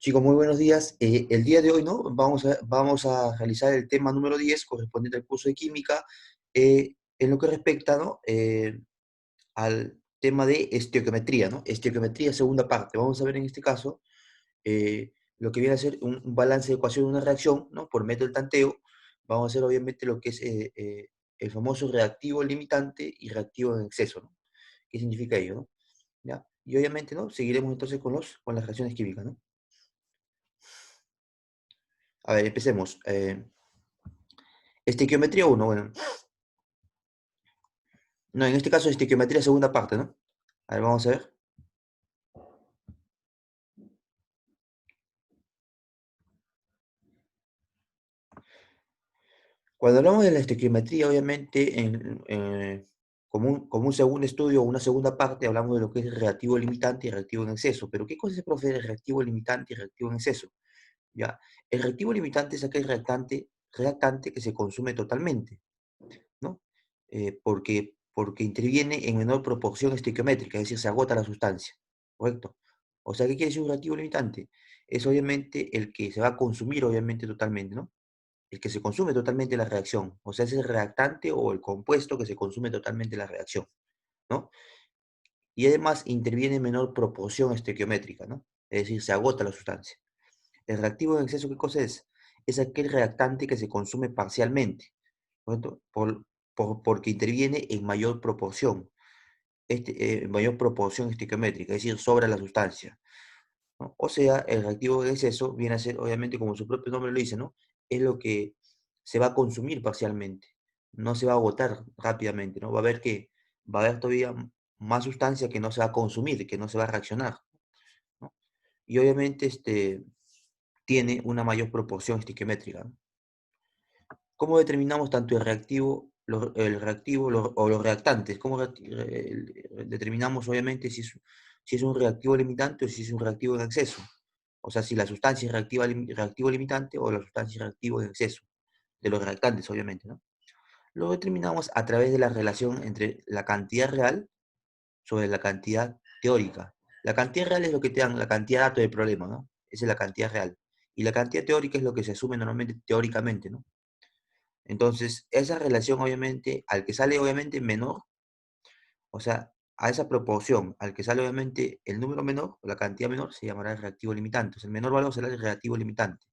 Chicos, muy buenos días. El día de hoy, ¿no? Vamos a realizar el tema número 10 correspondiente al curso de química, en lo que respecta, ¿no? Al tema de estequiometría, ¿no? Estequiometría, segunda parte. Vamos a ver en este caso lo que viene a ser un balance de ecuación de una reacción, ¿no? Por método del tanteo. Vamos a hacer, obviamente, lo que es el famoso reactivo limitante y reactivo en exceso, ¿no? ¿Qué significa ello, no? ¿Ya? Y obviamente, ¿no? Seguiremos entonces con las reacciones químicas, ¿no? A ver, empecemos. Estequiometría uno, bueno. No, en este caso estequiometría segunda parte, ¿no? A ver, vamos a ver. Cuando hablamos de la estequiometría, obviamente, como un segundo estudio o una segunda parte, hablamos de lo que es reactivo limitante y reactivo en exceso. Pero, ¿qué cosa es, profe, de reactivo limitante y reactivo en exceso? ¿Ya? El reactivo limitante es aquel reactante que se consume totalmente, ¿no? Porque interviene en menor proporción estequiométrica, es decir, se agota la sustancia, ¿correcto? O sea, ¿qué quiere decir un reactivo limitante? Es obviamente el que se va a consumir, obviamente, totalmente, ¿no? El que se consume totalmente la reacción, o sea, es el reactante o el compuesto que se consume totalmente la reacción, ¿no? Y además interviene en menor proporción estequiométrica, ¿no? Es decir, se agota la sustancia. El reactivo en exceso, ¿qué cosa es? Es aquel reactante que se consume parcialmente, ¿correcto? Porque interviene en mayor proporción, mayor proporción estequiométrica, es decir, sobra la sustancia, ¿no? O sea, el reactivo en exceso viene a ser, obviamente, como su propio nombre lo dice, ¿no? Es lo que se va a consumir parcialmente, no se va a agotar rápidamente, ¿no? Va a haber todavía más sustancia que no se va a consumir, que no se va a reaccionar, ¿no? Y obviamente tiene una mayor proporción estequiométrica, ¿no? ¿Cómo determinamos tanto el reactivo o los reactantes? Determinamos, obviamente, si es un reactivo limitante o si es un reactivo en exceso? O sea, si la sustancia es reactivo limitante o la sustancia es reactivo en exceso, de los reactantes, obviamente, ¿no? Lo determinamos a través de la relación entre la cantidad real sobre la cantidad teórica. La cantidad real es lo que te dan, la cantidad de datos del problema, ¿no? Esa es la cantidad real. Y la cantidad teórica es lo que se asume normalmente teóricamente, ¿no? Entonces, esa relación, obviamente, al que sale, obviamente, menor, o sea, a esa proporción, al que sale, obviamente, el número menor, o la cantidad menor, se llamará el reactivo limitante. O sea, el menor valor será el reactivo limitante.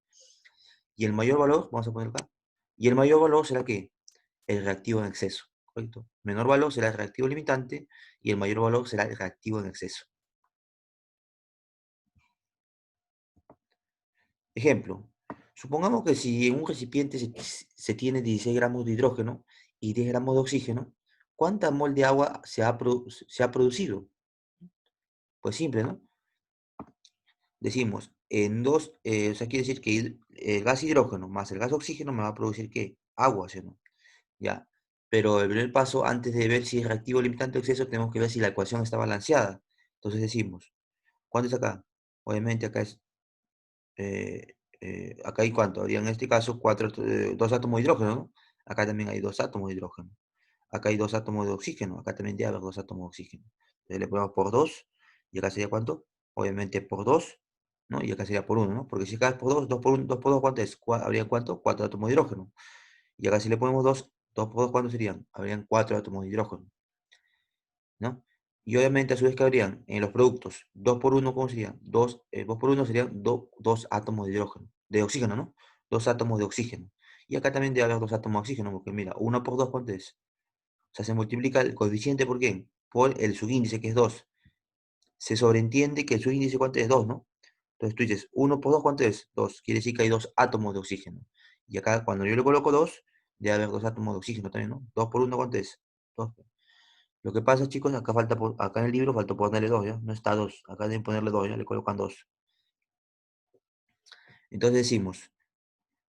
Y el mayor valor, vamos a poner acá, y el mayor valor será ¿qué? El reactivo en exceso, ¿correcto? Menor valor será el reactivo limitante y el mayor valor será el reactivo en exceso. Ejemplo, supongamos que si en un recipiente se tiene 16 gramos de hidrógeno y 10 gramos de oxígeno, ¿cuánta mol de agua se ha producido? Pues simple, ¿no? Decimos, o sea, quiere decir que el gas hidrógeno más el gas oxígeno me va a producir ¿qué? Agua, ¿sí o no? Ya. Pero el primer paso, antes de ver si es reactivo limitante o exceso, tenemos que ver si la ecuación está balanceada. Entonces decimos, ¿cuánto es acá? Obviamente acá hay cuánto, habría en este caso dos átomos de hidrógeno, ¿no? Acá también hay dos átomos de hidrógeno. Acá hay dos átomos de oxígeno, acá también debe haber dos átomos de oxígeno. Entonces le ponemos por 2, y acá sería ¿cuánto? Obviamente por 2, ¿no? Y acá sería por uno, ¿no? Porque si acá es por 2, 2 por 1, 2 por 2, ¿cuánto es? ¿Habría cuánto? 4 átomos de hidrógeno. Y acá si le ponemos 2, 2 por 2, ¿cuántos serían? Habrían 4 átomos de hidrógeno, ¿no? Y obviamente a su vez que habrían en los productos 2 por uno, ¿cómo serían? 2 por uno serían 2 átomos de hidrógeno, de oxígeno, ¿no? 2 átomos de oxígeno. Y acá también debe haber 2 átomos de oxígeno, porque mira, uno por 2, ¿cuánto es? O sea, se multiplica el coeficiente ¿por qué? Por el subíndice, que es 2. Se sobreentiende que el subíndice, ¿cuánto es? 2, ¿no? Entonces tú dices, uno por 2, ¿cuánto es? 2. Quiere decir que hay 2 átomos de oxígeno. Y acá, cuando yo le coloco 2, debe haber 2 átomos de oxígeno también, ¿no? 2 por uno, ¿cuánto es? 2. Lo que pasa, chicos, acá en el libro faltó ponerle 2, ¿ya? No está 2. Acá deben ponerle 2, ¿ya? Le colocan 2. Entonces decimos,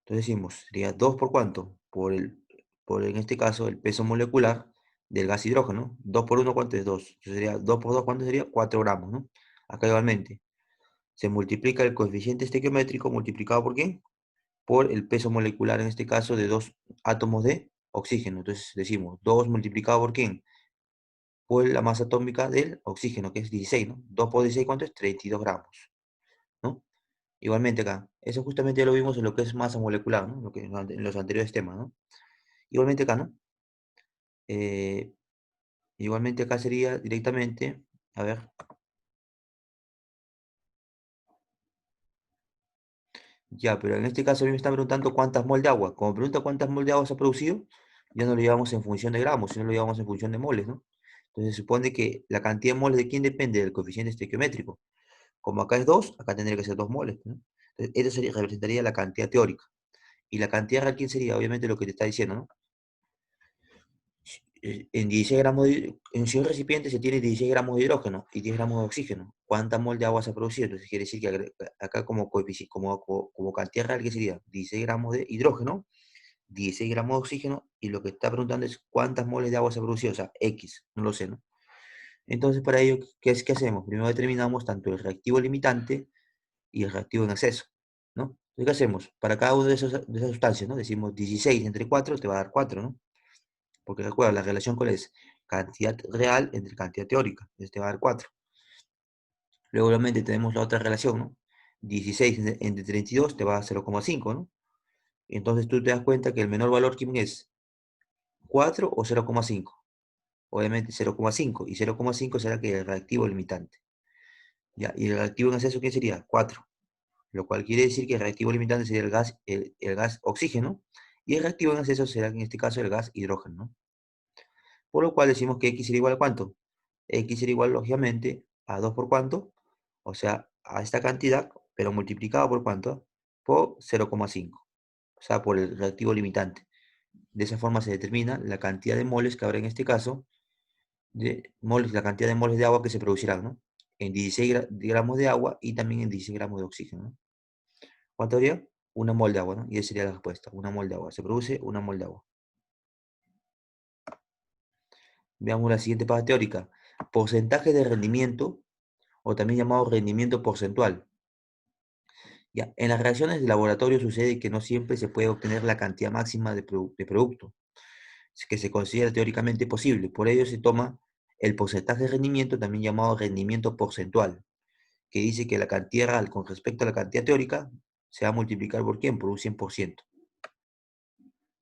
sería 2 por cuánto? En este caso, el peso molecular del gas hidrógeno. 2 por uno, ¿cuánto es? 2. Entonces sería 2 por 2, ¿cuánto sería? 4 gramos, ¿no? Acá igualmente. Se multiplica el coeficiente estequiométrico multiplicado por ¿qué? Por el peso molecular, en este caso, de dos átomos de oxígeno. Entonces decimos, 2 multiplicado por ¿quién? Por la masa atómica del oxígeno, que es 16, ¿no? 2 por 16, ¿cuánto es? 32 gramos, ¿no? Igualmente acá, eso justamente ya lo vimos en lo que es masa molecular, ¿no? Lo que, en los anteriores temas, ¿no? Igualmente acá, ¿no? Eh, igualmente acá sería directamente, a ver, ya, pero en este caso a mí me está preguntando cuántas mol de agua. Como pregunta cuántas mol de agua se ha producido, ya no lo llevamos en función de gramos, sino lo llevamos en función de moles, ¿no? Entonces se supone que la cantidad de moles de quién depende del coeficiente estequiométrico. Como acá es 2, acá tendría que ser 2 moles, ¿no? Entonces, esto representaría la cantidad teórica. Y la cantidad real, ¿quién sería? Obviamente lo que te está diciendo, ¿no? En 16 gramos en un recipiente se tiene 16 gramos de hidrógeno y 10 gramos de oxígeno. ¿Cuánta mol de agua se ha producido? Entonces quiere decir que acá como coeficiente, como cantidad real, ¿qué sería? 16 gramos de hidrógeno, 16 gramos de oxígeno, y lo que está preguntando es cuántas moles de agua se ha producido, o sea, X, no lo sé, ¿no? Entonces, para ello, ¿qué hacemos? Primero determinamos tanto el reactivo limitante y el reactivo en exceso, ¿no? Entonces, ¿qué hacemos? Para cada una de esas sustancias, ¿no? Decimos 16 entre 4 te va a dar 4, ¿no? Porque recuerda, la relación cuál es cantidad real entre cantidad teórica, entonces te va a dar 4. Luego, obviamente, tenemos la otra relación, ¿no? 16 entre 32 te va a dar 0,5, ¿no? Entonces tú te das cuenta que el menor valor, ¿quién es? ¿4 o 0,5? Obviamente 0,5, y 0,5 será que el reactivo limitante. ¿Ya? Y el reactivo en exceso, ¿quién sería? 4, lo cual quiere decir que el reactivo limitante sería el gas oxígeno, y el reactivo en exceso será en este caso el gas hidrógeno, ¿no? Por lo cual decimos que X será igual a ¿cuánto? X será igual, lógicamente, a 2 por cuánto, o sea, a esta cantidad, pero multiplicado por cuánto, por 0,5, o sea, por el reactivo limitante. De esa forma se determina la cantidad de moles que habrá en este caso, de moles, la cantidad de moles de agua que se producirán, ¿no? En 16 gramos de agua y también en 16 gramos de oxígeno, ¿no? ¿Cuánto habría? Una mol de agua, ¿no? Y esa sería la respuesta, una mol de agua. Se produce una mol de agua. Veamos la siguiente parte teórica. Porcentaje de rendimiento, o también llamado rendimiento porcentual. Ya, en las reacciones de laboratorio sucede que no siempre se puede obtener la cantidad máxima de producto que se considera teóricamente posible. Por ello se toma el porcentaje de rendimiento, también llamado rendimiento porcentual, que dice que la cantidad real con respecto a la cantidad teórica se va a multiplicar por ¿quién? Por un 100%.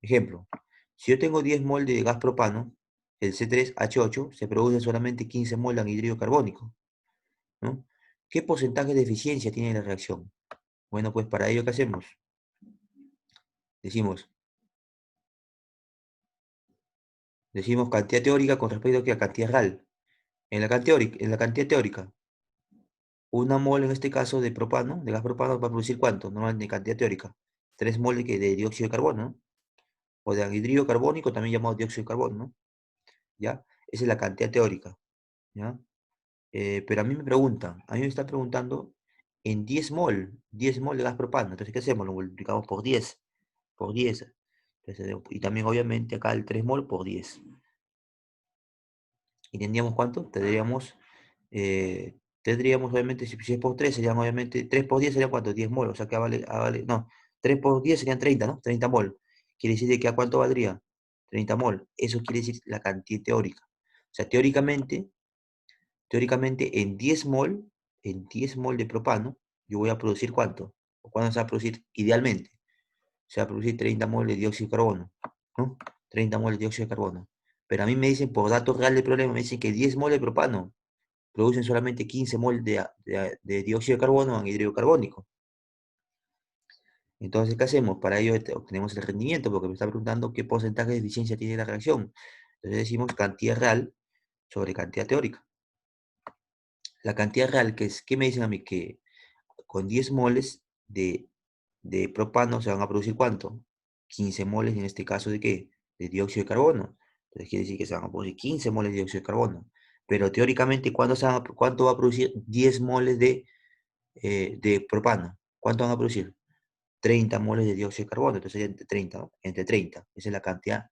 Ejemplo, si yo tengo 10 mol de gas propano, el C3H8 se produce solamente 15 mol de anhidrido carbónico, ¿no? ¿Qué porcentaje de eficiencia tiene la reacción? Bueno, pues para ello, ¿qué hacemos? Decimos, decimos cantidad teórica con respecto a la cantidad real. En la cantidad teórica, una mol en este caso de propano, de gas propano, va a producir ¿cuánto? Normalmente en cantidad teórica. 3 mol de dióxido de carbono, ¿no? O de anhidrido carbónico, también llamado dióxido de carbono, ¿no? ¿Ya? Esa es la cantidad teórica, ¿ya? Pero a mí me preguntan, a mí me están preguntando en 10 mol de gas propano. Entonces, ¿qué hacemos? Lo multiplicamos por 10. Entonces, y también, obviamente, acá el 3 mol por 10. ¿Y tendríamos cuánto? Tendríamos, obviamente, si es por 3 serían, obviamente, 3 por 10 serían cuánto, 10 mol, o sea que no, 3 por 10 serían 30, ¿no? 30 mol. Quiere decir de que a cuánto valdría, 30 mol. Eso quiere decir la cantidad teórica. O sea, teóricamente en 10 mol de propano, yo voy a producir ¿cuánto? ¿O cuánto se va a producir idealmente? Se va a producir 30 mol de dióxido de carbono, ¿no? 30 mol de dióxido de carbono. Pero a mí me dicen, por datos reales del problema, me dicen que 10 mol de propano producen solamente 15 mol de dióxido de carbono o anhídrido carbónico. Entonces, ¿qué hacemos? Para ello obtenemos el rendimiento, porque me está preguntando qué porcentaje de eficiencia tiene la reacción. Entonces decimos cantidad real sobre cantidad teórica. La cantidad real, que es, ¿qué me dicen a mí? Que con 10 moles de propano se van a producir ¿cuánto? 15 moles en este caso de ¿qué? De dióxido de carbono. Entonces quiere decir que se van a producir 15 moles de dióxido de carbono. Pero teóricamente, ¿cuánto va a producir 10 moles de propano? ¿Cuánto van a producir? 30 moles de dióxido de carbono. Entonces sería entre 30, ¿no? Entre 30. Esa es la cantidad,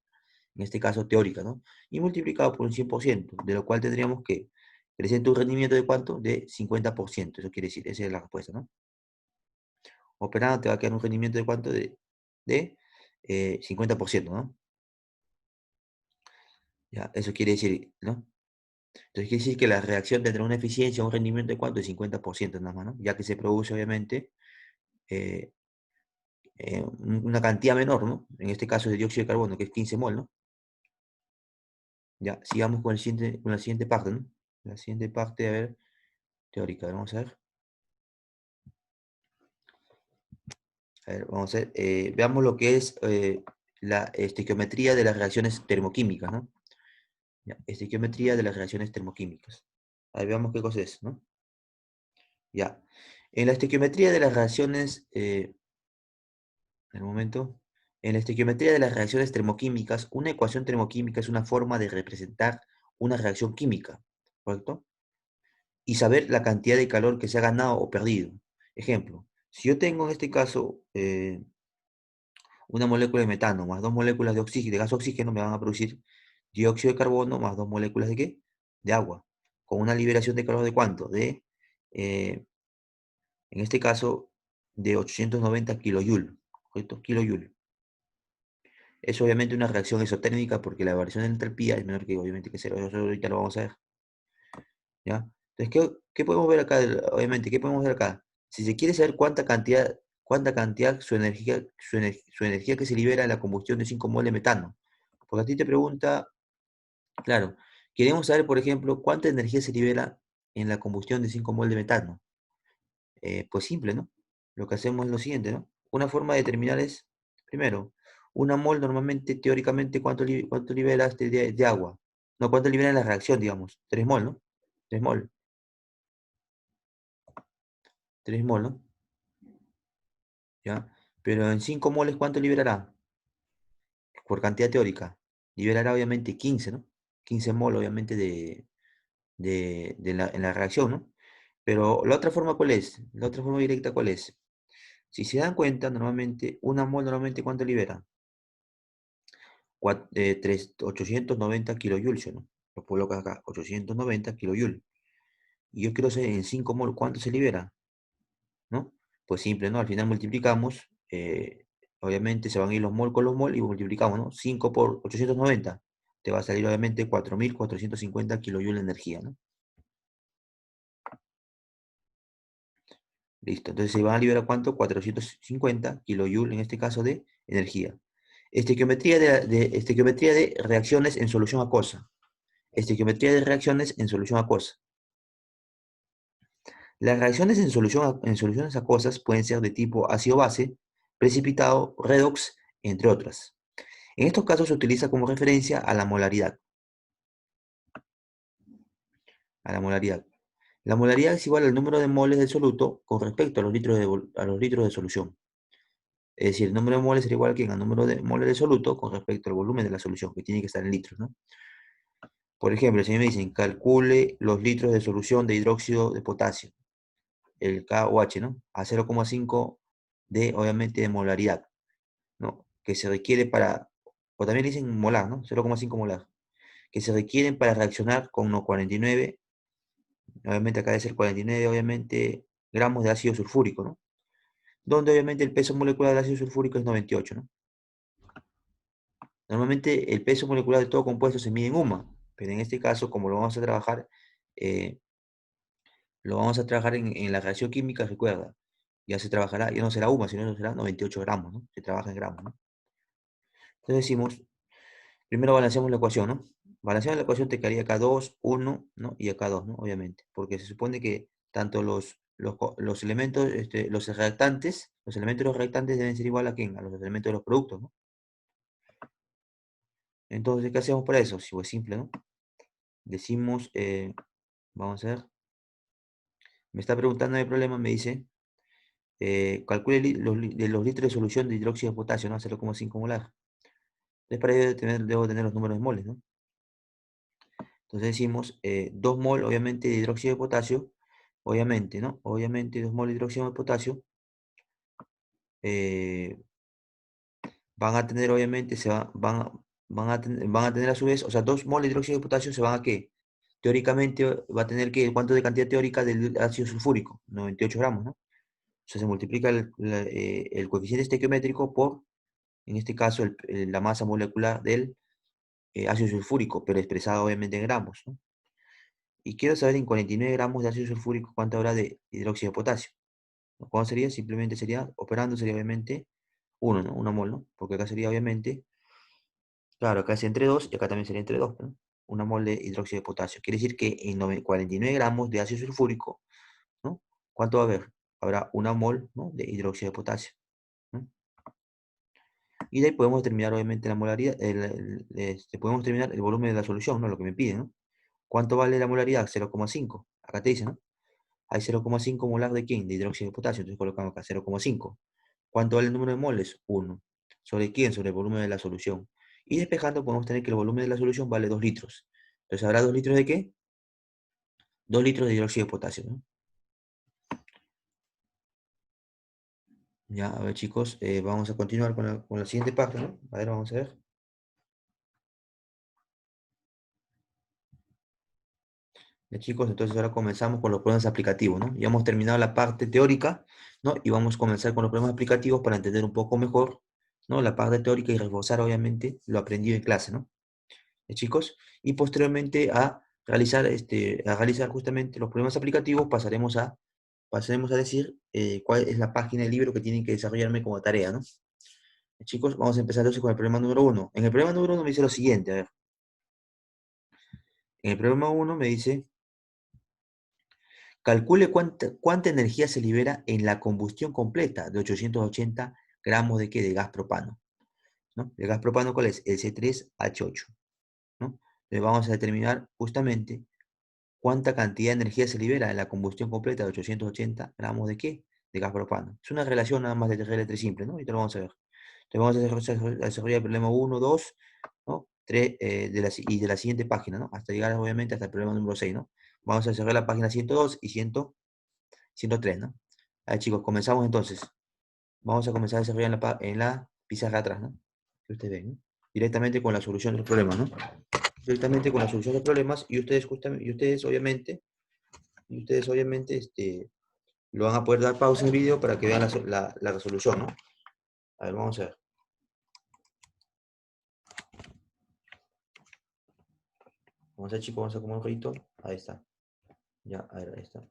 en este caso teórica, ¿no? Y multiplicado por un 100%, de lo cual tendríamos que presenta un rendimiento de ¿cuánto? De 50%. Eso quiere decir, esa es la respuesta, ¿no? Operando te va a quedar un rendimiento de ¿cuánto? De 50%, ¿no? Ya, eso quiere decir, ¿no? Entonces quiere decir que la reacción tendrá una eficiencia, un rendimiento de ¿cuánto? De 50% nada más, ¿no? Ya que se produce, obviamente, eh, una cantidad menor, ¿no? En este caso de dióxido de carbono, que es 15 mol, ¿no? Ya, sigamos con la siguiente parte, ¿no? La siguiente parte, a ver, teórica, vamos a ver. A ver, vamos a ver, veamos lo que es la estequiometría de las reacciones termoquímicas, ¿no? Ya, estequiometría de las reacciones termoquímicas. Ahí veamos qué cosa es, ¿no? Ya. En la estequiometría de las reacciones, en un momento, en la estequiometría de las reacciones termoquímicas, una ecuación termoquímica es una forma de representar una reacción química, ¿correcto? Y saber la cantidad de calor que se ha ganado o perdido. Ejemplo, si yo tengo en este caso una molécula de metano más dos moléculas de oxígeno, de gas oxígeno, me van a producir dióxido de carbono más dos moléculas de ¿qué? De agua. Con una liberación de calor de ¿cuánto? Eh, en este caso, de 890 kilojoule, ¿correcto? Kilojoule. Es obviamente una reacción exotérmica porque la variación de entropía es menor que obviamente que cero. Eso ahorita lo vamos a ver, ¿ya? Entonces, ¿qué podemos ver acá? Obviamente, ¿qué podemos ver acá? Si se quiere saber cuánta cantidad su energía que se libera en la combustión de 5 mol de metano. Porque a ti te pregunta, claro, queremos saber, por ejemplo, cuánta energía se libera en la combustión de 5 mol de metano. Pues simple, ¿no? Lo que hacemos es lo siguiente, ¿no? Una forma de determinar es, primero, una mol normalmente, teóricamente, ¿cuánto libera de agua? No, ¿cuánto libera en la reacción, digamos? 3 mol, ¿no? 3 mol, 3 mol, ¿no? ¿Ya? Pero en 5 moles, ¿cuánto liberará? Por cantidad teórica. Liberará obviamente 15, ¿no? 15 mol, obviamente, en la reacción, ¿no? Pero la otra forma, ¿cuál es? La otra forma directa, ¿cuál es? Si se dan cuenta, normalmente, una mol, normalmente, ¿cuánto libera? 890 kilojoules, ¿no? Lo colocas acá, 890 kilojoules. Y yo quiero saber en 5 mol cuánto se libera, ¿no? Pues simple, ¿no? Al final multiplicamos, obviamente se van a ir los mol con los mol y multiplicamos, ¿no? 5 por 890, te va a salir obviamente 4450 kilojoules de energía, ¿no? Listo, entonces se van a liberar ¿cuánto? 450 kilojoules en este caso de energía. Estequiometría de reacciones en solución acuosa. Estequiometría de reacciones en solución acuosa. Las reacciones en soluciones acuosas pueden ser de tipo ácido-base, precipitado, redox, entre otras. En estos casos se utiliza como referencia a la molaridad. A la molaridad. La molaridad es igual al número de moles del soluto con respecto a los litros de solución. Es decir, el número de moles será igual que al número de moles del soluto con respecto al volumen de la solución, que tiene que estar en litros, ¿no? Por ejemplo, si me dicen, calcule los litros de solución de hidróxido de potasio, el KOH, ¿no? A 0,5 de, obviamente, de molaridad, ¿no? Que se requiere para, o también le dicen molar, ¿no? 0,5 molar, que se requieren para reaccionar con unos 49, obviamente acá debe ser 49, obviamente, gramos de ácido sulfúrico, ¿no? Donde obviamente el peso molecular del ácido sulfúrico es 98, ¿no? Normalmente el peso molecular de todo compuesto se mide en UMA, pero en este caso, como eh, lo vamos a trabajar en la reacción química, recuerda, ya se trabajará, ya no será UMA, sino será 98 gramos, ¿no? Se trabaja en gramos, ¿no? Entonces decimos, primero balanceamos la ecuación, ¿no? Balanceando la ecuación te quedaría acá 2, 1, ¿no? Y acá 2, ¿no? Obviamente, porque se supone que tanto los elementos, los elementos de los reactantes deben ser igual a quién, a los elementos de los productos, ¿no? Entonces, ¿qué hacemos para eso? Si es simple, ¿no? Decimos, vamos a ver, me está preguntando el problema, me dice, calcule los litros de solución de hidróxido de potasio, ¿no? 0,5 molar. Entonces, para ello debo tener los números de moles, ¿no? Entonces decimos 2 mol, obviamente, de hidróxido de potasio, obviamente, ¿no? Obviamente 2 mol de hidróxido de potasio eh, van a tener, obviamente, van a tener a su vez, o sea, 2 mol de hidróxido de potasio se van a ¿qué? Teóricamente va a tener que, ¿cuánto de cantidad teórica del ácido sulfúrico? 98 gramos, ¿no? O sea, se multiplica el coeficiente estequiométrico por, en este caso, la masa molecular del ácido sulfúrico, pero expresado obviamente en gramos, ¿no? Y quiero saber en 49 gramos de ácido sulfúrico cuánto habrá de hidróxido de potasio. ¿Cuánto sería? Simplemente sería, operando sería obviamente 1, ¿no? 1 mol, ¿no? Porque acá sería obviamente, claro, acá es entre 2 y acá también sería entre 2, ¿no? 1 mol de hidróxido de potasio. Quiere decir que en 49 gramos de ácido sulfúrico, ¿no? ¿Cuánto va a haber? Habrá 1 mol, ¿no? De hidróxido de potasio, ¿no? Y de ahí podemos determinar obviamente la molaridad, podemos determinar el volumen de la solución, ¿no? Lo que me piden, ¿no? ¿Cuánto vale la molaridad? 0,5. Acá te dice, ¿no? Hay 0,5 molar de quién? De hidróxido de potasio. Entonces colocamos acá 0,5. ¿Cuánto vale el número de moles? 1. ¿Sobre quién? Sobre el volumen de la solución. Y despejando podemos tener que el volumen de la solución vale 2 litros. Entonces, ¿habrá 2 litros de qué? 2 litros de hidróxido de potasio, ¿no? Ya, a ver chicos, vamos a continuar con la siguiente página, ¿no? A ver, vamos a ver. Ya chicos, entonces ahora comenzamos con los problemas aplicativos, ¿no? Ya hemos terminado la parte teórica, ¿no? Y vamos a comenzar con los problemas aplicativos para entender un poco mejor, ¿no? La parte teórica y reforzar obviamente lo aprendido en clase, ¿no? Chicos, y posteriormente a realizar justamente los problemas aplicativos, pasaremos a decir cuál es la página del libro que tienen que desarrollarme como tarea, ¿no? Chicos, vamos a empezar entonces con el problema número uno. En el problema número uno me dice lo siguiente, a ver. En el problema uno me dice, calcule cuánta energía se libera en la combustión completa de 880 gramos de, ¿qué? De gas propano, ¿no? ¿El gas propano cuál es? El C3H8, ¿no? Entonces vamos a determinar justamente cuánta cantidad de energía se libera en la combustión completa de 880 gramos de qué? De gas propano. Es una relación nada más de regla simple, ¿no? Y te lo vamos a ver. Entonces vamos a desarrollar el problema uno, 2, ¿no? 3, y de la siguiente página, ¿no? Hasta llegar obviamente hasta el problema número 6, ¿no? Vamos a desarrollar la página 102 y 103, ¿no? A ver chicos, comenzamos entonces. Vamos a comenzar a desarrollar en la pizarra de atrás, ¿no? Que ustedes ven, ¿no? Directamente con la solución del problema, ¿no? Directamente con la solución de problemas y ustedes obviamente lo van a poder dar pausa en el video para que vean la resolución, ¿no? A ver, vamos a ver. Vamos a ver, chicos, vamos a acomodar un poquito. Ahí está. Ya, a ver, ahí está.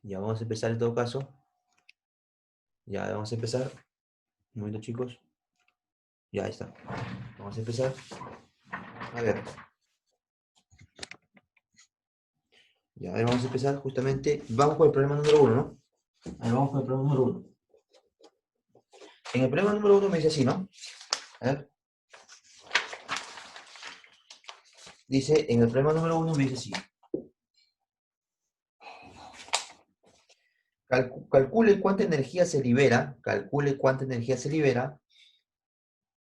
Ya vamos a empezar en todo caso. Ya vamos a empezar. Un momento, chicos. Ya, ahí está. Vamos a empezar. A ver. Ya, a ver, vamos a empezar justamente. Vamos con el problema número uno, ¿no? A ver, vamos con el problema número uno. En el problema número uno me dice así, ¿no? A ver. Dice, en el problema número uno me dice así. Calcule cuánta energía se libera. Calcule cuánta energía se libera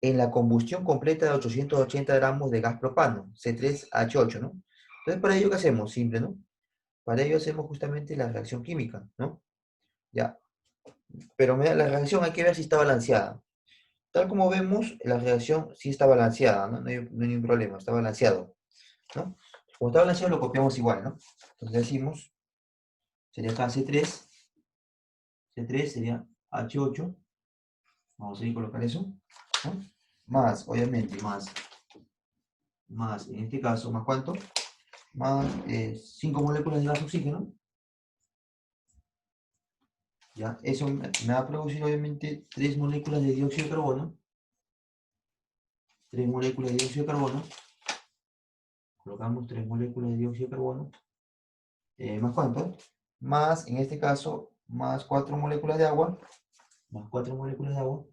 en la combustión completa de 880 gramos de gas propano, C3H8, ¿no? Entonces, para ello, ¿qué hacemos? Simple, ¿no? Para ello hacemos justamente la reacción química, ¿no? Ya. Pero la reacción hay que ver si está balanceada. Tal como vemos, la reacción sí está balanceada, ¿no? No hay ningún problema, está balanceado, ¿no? Como está balanceado, lo copiamos igual, ¿no? Entonces decimos, sería acá C3 sería H8, vamos a ir a colocar eso, ¿no? Más, obviamente, más, en este caso, ¿más cuánto? Más 5 moléculas de gas oxígeno, ¿ya? Eso me va a producir obviamente 3 moléculas de dióxido de carbono, 3 moléculas de dióxido de carbono, colocamos 3 moléculas de dióxido de carbono, ¿más cuánto? Más, en este caso, más 4 moléculas de agua, más 4 moléculas de agua,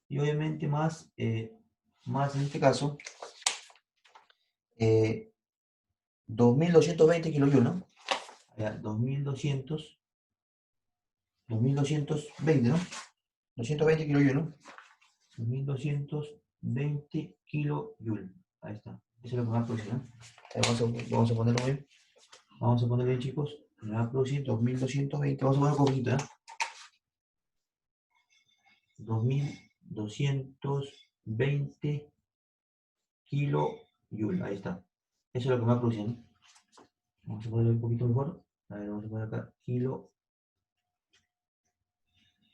y obviamente más en este caso, 2220 kilojoules, ¿no? 2220, ¿no? 220 kilojoules, ¿no? 2220 kilojoules. Ahí está. Eso es lo que va a producir, ¿no? Vamos a ponerlo bien. Vamos a ponerlo bien, chicos. Me va a producir 2220. Vamos a poner un poquito, ¿eh? 2220 kilojoules. Ahí está. Eso es lo que me va a producir, ¿no? Vamos a ponerlo un poquito mejor. A ver, vamos a poner acá kilojoules,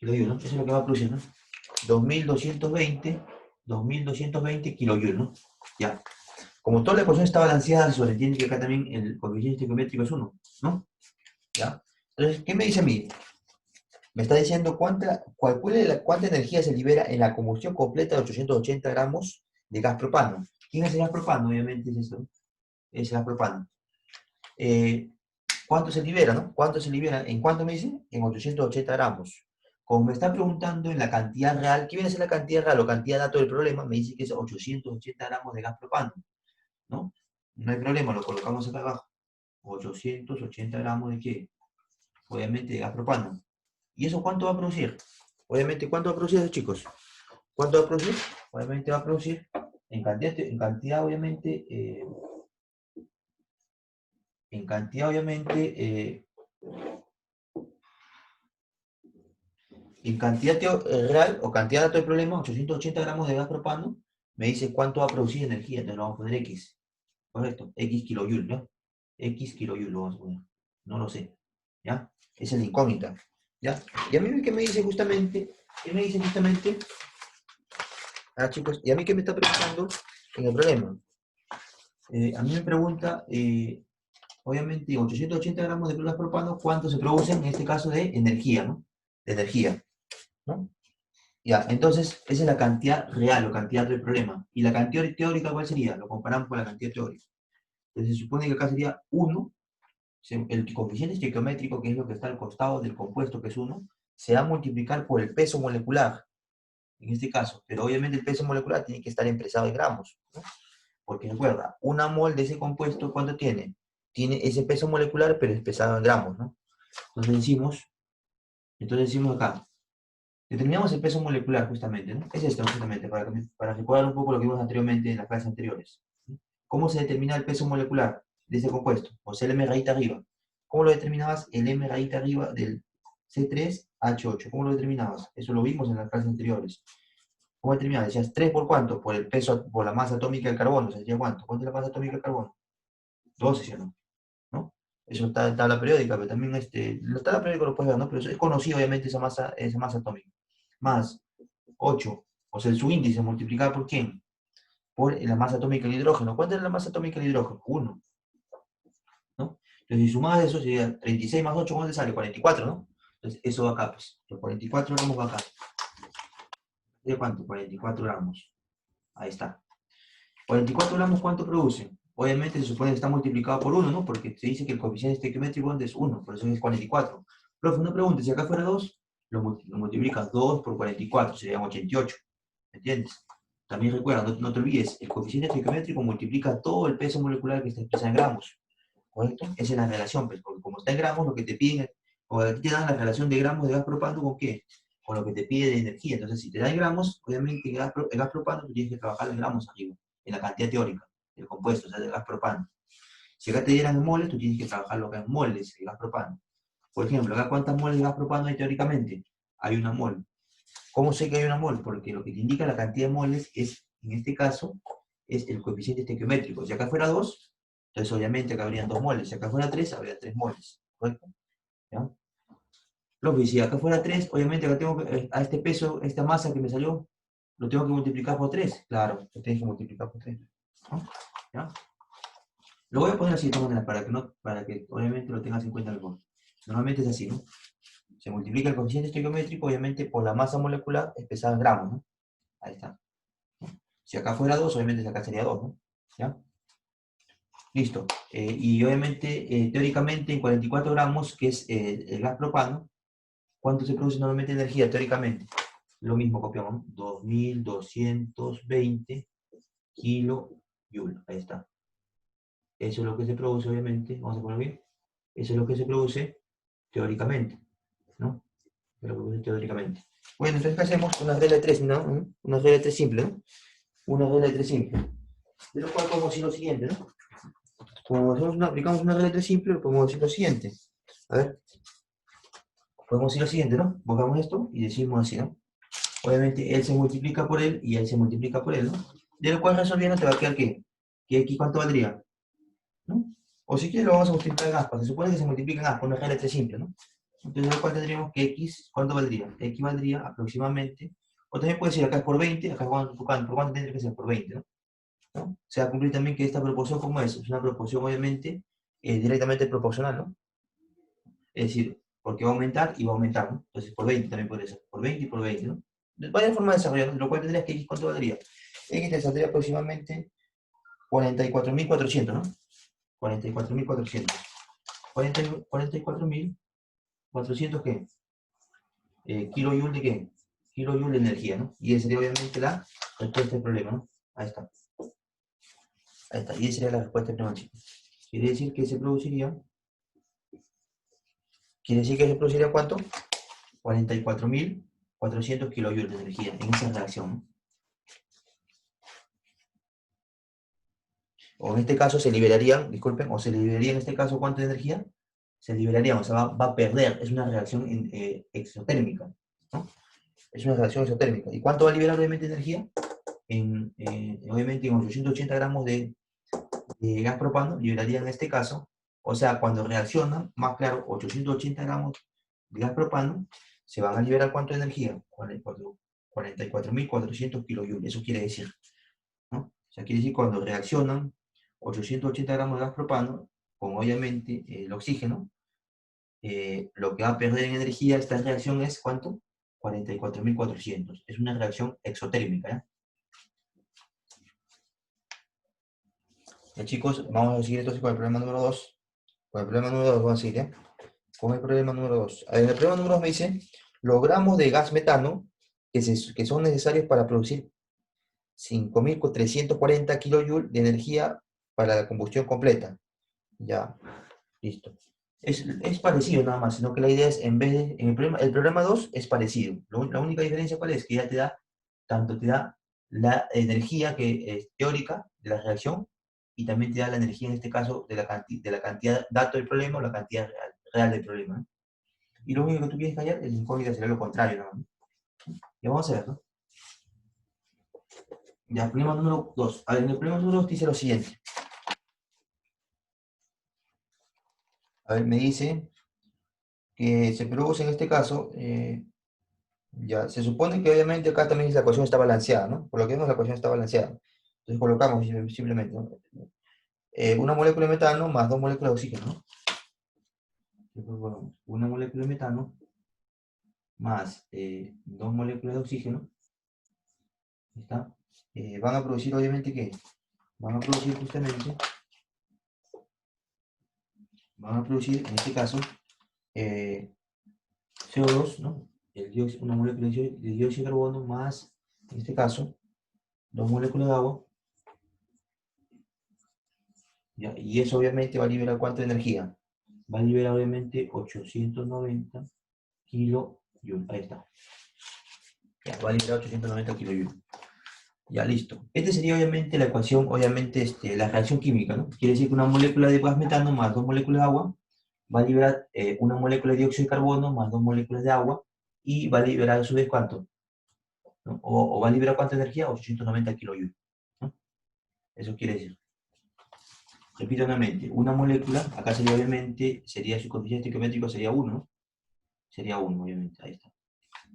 ¿no? Eso es lo que va a producir, ¿no? 2220 kilojoules, ¿no? Ya. Como toda la ecuación está balanceada, se sobreentiende que acá también el coeficiente estequiométrico es 1, ¿no? ¿Ya? Entonces, ¿qué me dice a mí? Me está diciendo cuánta energía se libera en la combustión completa de 880 gramos de gas propano. ¿Quién es el gas propano? Obviamente es esto, ¿no? Es el gas propano. ¿Cuánto se libera, no? ¿Cuánto se libera? ¿En cuánto me dice? En 880 gramos. Como me está preguntando en la cantidad real, ¿qué viene a ser la cantidad real o cantidad de datos del problema? Me dice que es 880 gramos de gas propano, ¿no? No hay problema, lo colocamos acá abajo. 880 gramos de qué? Obviamente de gas propano. ¿Y eso cuánto va a producir? Obviamente, ¿cuánto va a producir eso, chicos? ¿Cuánto va a producir? Obviamente va a producir obviamente, en cantidad, obviamente, en cantidad real o cantidad de datos de problema, 880 gramos de gas propano, me dice cuánto va a producir energía, entonces lo vamos a poner X, ¿correcto? X kilojoule, ¿no? X kilojoule lo vamos a poner, no lo sé, ¿ya? Esa es la incógnita, ¿ya? Y a mí ¿qué me dice justamente? ¿Qué me dice justamente? Ah, chicos, ¿y a mí qué me está preguntando en el problema? A mí me pregunta, obviamente, 880 gramos de gas propano, ¿cuánto se produce en este caso de energía, ¿no? De energía, ¿no? Ya, entonces, esa es la cantidad real o cantidad del problema. ¿Y la cantidad teórica cuál sería? Lo comparamos con la cantidad teórica. Entonces, se supone que acá sería 1, el coeficiente estequiométrico, que es lo que está al costado del compuesto, que es 1, se va a multiplicar por el peso molecular, en este caso. Pero obviamente el peso molecular tiene que estar expresado en gramos, ¿no? Porque recuerda, una mol de ese compuesto, ¿cuánto tiene? Tiene ese peso molecular, pero expresado en gramos, ¿no? Entonces decimos acá, determinamos el peso molecular justamente, ¿no? Es esto justamente, para recordar un poco lo que vimos anteriormente en las clases anteriores. ¿Cómo se determina el peso molecular de este compuesto? O sea, el M rayita arriba. ¿Cómo lo determinabas? El M rayita arriba del C3H8. ¿Cómo lo determinabas? Eso lo vimos en las clases anteriores. ¿Cómo determinabas? Decías 3 por cuánto? Por el peso, por la masa atómica del carbono. O sea, decía cuánto. ¿Cuánto es la masa atómica del carbono? 12, ¿sí o no? ¿No? Eso está en tabla periódica, pero también la tabla periódica lo puedes ver, ¿no? Pero eso es conocido, obviamente, esa masa atómica. Más 8, o sea, su índice multiplicado por quién? Por la masa atómica del hidrógeno. ¿Cuánto es la masa atómica del hidrógeno? 1, ¿no? Entonces, si sumas eso, sería 36 más 8, ¿cuánto te sale? 44, ¿no? Entonces, eso va acá, pues. Los 44 gramos va acá. ¿De cuánto? 44 gramos. Ahí está. 44 gramos, ¿cuánto produce? Obviamente se supone que está multiplicado por 1, ¿no? Porque se dice que el coeficiente estequiométrico es 1, por eso es 44. Profe, una pregunta, si acá fuera 2, lo multiplicas 2 por 44, serían 88. ¿Me entiendes? También recuerda, no te olvides, el coeficiente estequiométrico multiplica todo el peso molecular que está expresado en gramos. ¿Correcto? Esa es la relación, pues, porque como está en gramos, lo que te piden, o aquí te dan la relación de gramos de gas propano con qué? Con lo que te pide de energía. Entonces, si te da en gramos, obviamente el gas propano tú tienes que trabajar en gramos arriba, en la cantidad teórica del compuesto, o sea, del gas propano. Si acá te dieran en moles, tú tienes que trabajarlo acá en moles, el gas propano. Por ejemplo, acá ¿cuántas moles de gas propano hay teóricamente? Hay una mol. ¿Cómo sé que hay una mol? Porque lo que te indica la cantidad de moles es, en este caso, es el coeficiente estequiométrico. Si acá fuera 2, entonces obviamente acá habrían 2 moles. Si acá fuera 3, habría 3 moles. ¿Correcto? ¿Ya? Lo que si acá fuera 3, obviamente acá tengo que, a este peso, esta masa que me salió, lo tengo que multiplicar por 3. Claro, lo tienes que multiplicar por 3. ¿No? ¿Ya? Lo voy a poner así de todas maneras, para que obviamente lo tengas en cuenta mejor. Normalmente es así, ¿no? Se multiplica el coeficiente estequiométrico, obviamente, por la masa molecular expresada en gramos, ¿no? Ahí está. Si acá fuera 2, obviamente acá sería 2, ¿no? ¿Ya? Listo. Y obviamente, teóricamente, en 44 gramos, que es el gas propano, ¿cuánto se produce normalmente de energía, teóricamente? Lo mismo copiamos, ¿no? 2220 kilojoule. Ahí está. Eso es lo que se produce, obviamente. Vamos a poner bien. Eso es lo que se produce teóricamente, ¿no? Eso es lo que se produce teóricamente. Bueno, entonces, ¿qué hacemos? Una regla de 3, ¿no? Una regla de 3 simple, ¿no? Una regla de 3 simple. De lo cual podemos decir lo siguiente, ¿no? Como aplicamos una regla de 3 simple, podemos decir lo siguiente. A ver, podemos decir lo siguiente, ¿no? Buscamos esto y decimos así, ¿no? Obviamente él se multiplica por él y él se multiplica por él, ¿no? De lo cual resolviendo te va a quedar ¿qué? ¿Que aquí cuánto valdría? ¿No? O si quieres lo vamos a multiplicar en aspas. Se supone que se multiplica en aspas, una regla de 3 simple, ¿no? Entonces de lo cual tendríamos que x, ¿cuánto valdría? X valdría aproximadamente, o también puede decir acá es por 20, acá por cuánto tendría que ser por 20, ¿no? ¿no? Se va a cumplir también que esta proporción, ¿cómo es? Es una proporción, obviamente, directamente proporcional, ¿no? Es decir, porque va a aumentar y va a aumentar, ¿no? Entonces, por 20 también podría ser, por 20 y por 20, ¿no? Vaya forma de desarrollar, lo cual tendrías que X, ¿cuánto valdría? X te saldría aproximadamente 44.400, ¿no? 44.400. 44.400, ¿qué? Kilojoule de qué? Kilojoule de energía, ¿no? Y esa sería obviamente la respuesta al problema, ¿no? Ahí está. Ahí está. Y esa sería la respuesta al problema, chicos. Quiere decir que se produciría. Quiere decir que se produciría ¿cuánto? 44.400 kilojoules de energía en esa reacción, ¿no? O en este caso se liberarían, disculpen, o se liberaría en este caso ¿cuánto de energía? Se liberarían, o sea, va a perder. Es una reacción exotérmica, ¿no? Es una reacción exotérmica. ¿Y cuánto va a liberar obviamente energía? Obviamente en 880 gramos de gas propano liberaría en este caso, o sea, cuando reaccionan, más claro, 880 gramos de gas propano, se van a liberar ¿cuánto de energía? 44.400 kilojoules, eso quiere decir, ¿no? O sea, quiere decir cuando reaccionan 880 gramos de gas propano, con obviamente el oxígeno, lo que va a perder en energía esta reacción es ¿cuánto? 44.400. Es una reacción exotérmica, ¿ya? Ya, chicos, vamos a seguir entonces con el problema número 2. Con el problema número 2 vamos a seguir, ¿ya? Con el problema número 2. En el problema número 2 me dice, los gramos de gas metano que son necesarios para producir 5.340 kilojoules de energía para la combustión completa. Ya, listo. Es parecido nada más, sino que la idea es, en vez de, el problema 2 es parecido. La única diferencia cuál es, que ya te da, tanto te da la energía que es teórica de la reacción, y también te da la energía en este caso de la cantidad dato del problema o la cantidad real del problema, ¿no? Y lo único que tú quieres callar, el incógnita sería lo contrario, ¿no? Ya vamos a ver, ¿no? Ya, problema número 2. A ver, en el problema número 2 dice lo siguiente. A ver, me dice que se produce en este caso, ya, se supone que obviamente acá también la ecuación está balanceada, ¿no? Por lo que vemos la ecuación está balanceada. Entonces colocamos simplemente, ¿no? Una molécula de metano más dos moléculas de oxígeno, ¿no? Entonces, una molécula de metano más dos moléculas de oxígeno, ¿está? Van a producir obviamente, ¿qué? Van a producir justamente, van a producir en este caso CO2, ¿no? Una molécula de dióxido de carbono más, en este caso, dos moléculas de agua, ¿ya? Y eso obviamente va a liberar ¿cuánta energía? Va a liberar obviamente 890 kilojoules. Ahí está. Ya, va a liberar 890 kilojoules. Ya, listo. Esta sería obviamente la ecuación, obviamente la reacción química, ¿no? Quiere decir que una molécula de gas metano más dos moléculas de agua va a liberar una molécula de dióxido de carbono más dos moléculas de agua y va a liberar a su vez ¿cuánto? ¿No? O va a liberar ¿cuánta energía? 890 kilojoules, ¿no? Eso quiere decir. Repito nuevamente, una molécula, acá sería obviamente, sería su coeficiente estequiométrico sería 1, ¿no? Sería 1, obviamente, ahí está.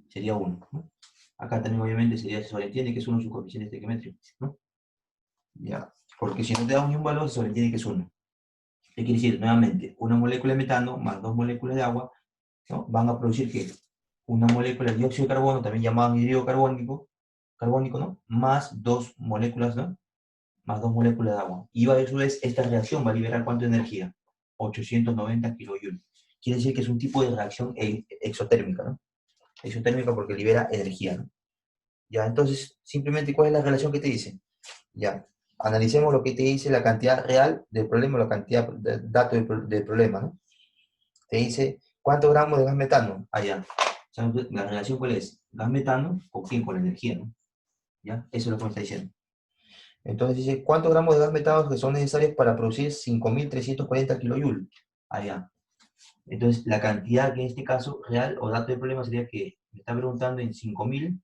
Sería 1, ¿no? Acá también obviamente se sobreentiende que es 1 su coeficiente estequiométrico, ¿no? Ya, porque si no te da un valor, se sobreentiende que es 1. ¿Qué quiere decir? Nuevamente, una molécula de metano más dos moléculas de agua, ¿no? Van a producir ¿qué? Una molécula de dióxido de carbono, también llamado anhídrido carbónico, ¿no? Más dos moléculas, ¿no? Más dos moléculas de agua. Y a su vez, esta reacción va a liberar ¿cuánto de energía? 890 kilojoules. Quiere decir que es un tipo de reacción exotérmica, ¿no? Exotérmica porque libera energía, ¿no? Ya, entonces, simplemente, ¿cuál es la relación que te dice? Ya, analicemos lo que te dice la cantidad real del problema, la cantidad de datos del problema, ¿no? Te dice, ¿cuántos gramos de gas metano? Ah, ya. O sea, la relación, ¿cuál es? Gas metano, ¿con quién? Con la energía, ¿no? ¿Ya? Eso es lo que me está diciendo. Entonces dice, ¿cuántos gramos de gas metano que son necesarios para producir 5.340 kilojoules? Ah, ya. Entonces, la cantidad que en este caso real o dato del problema sería que me está preguntando en 5.000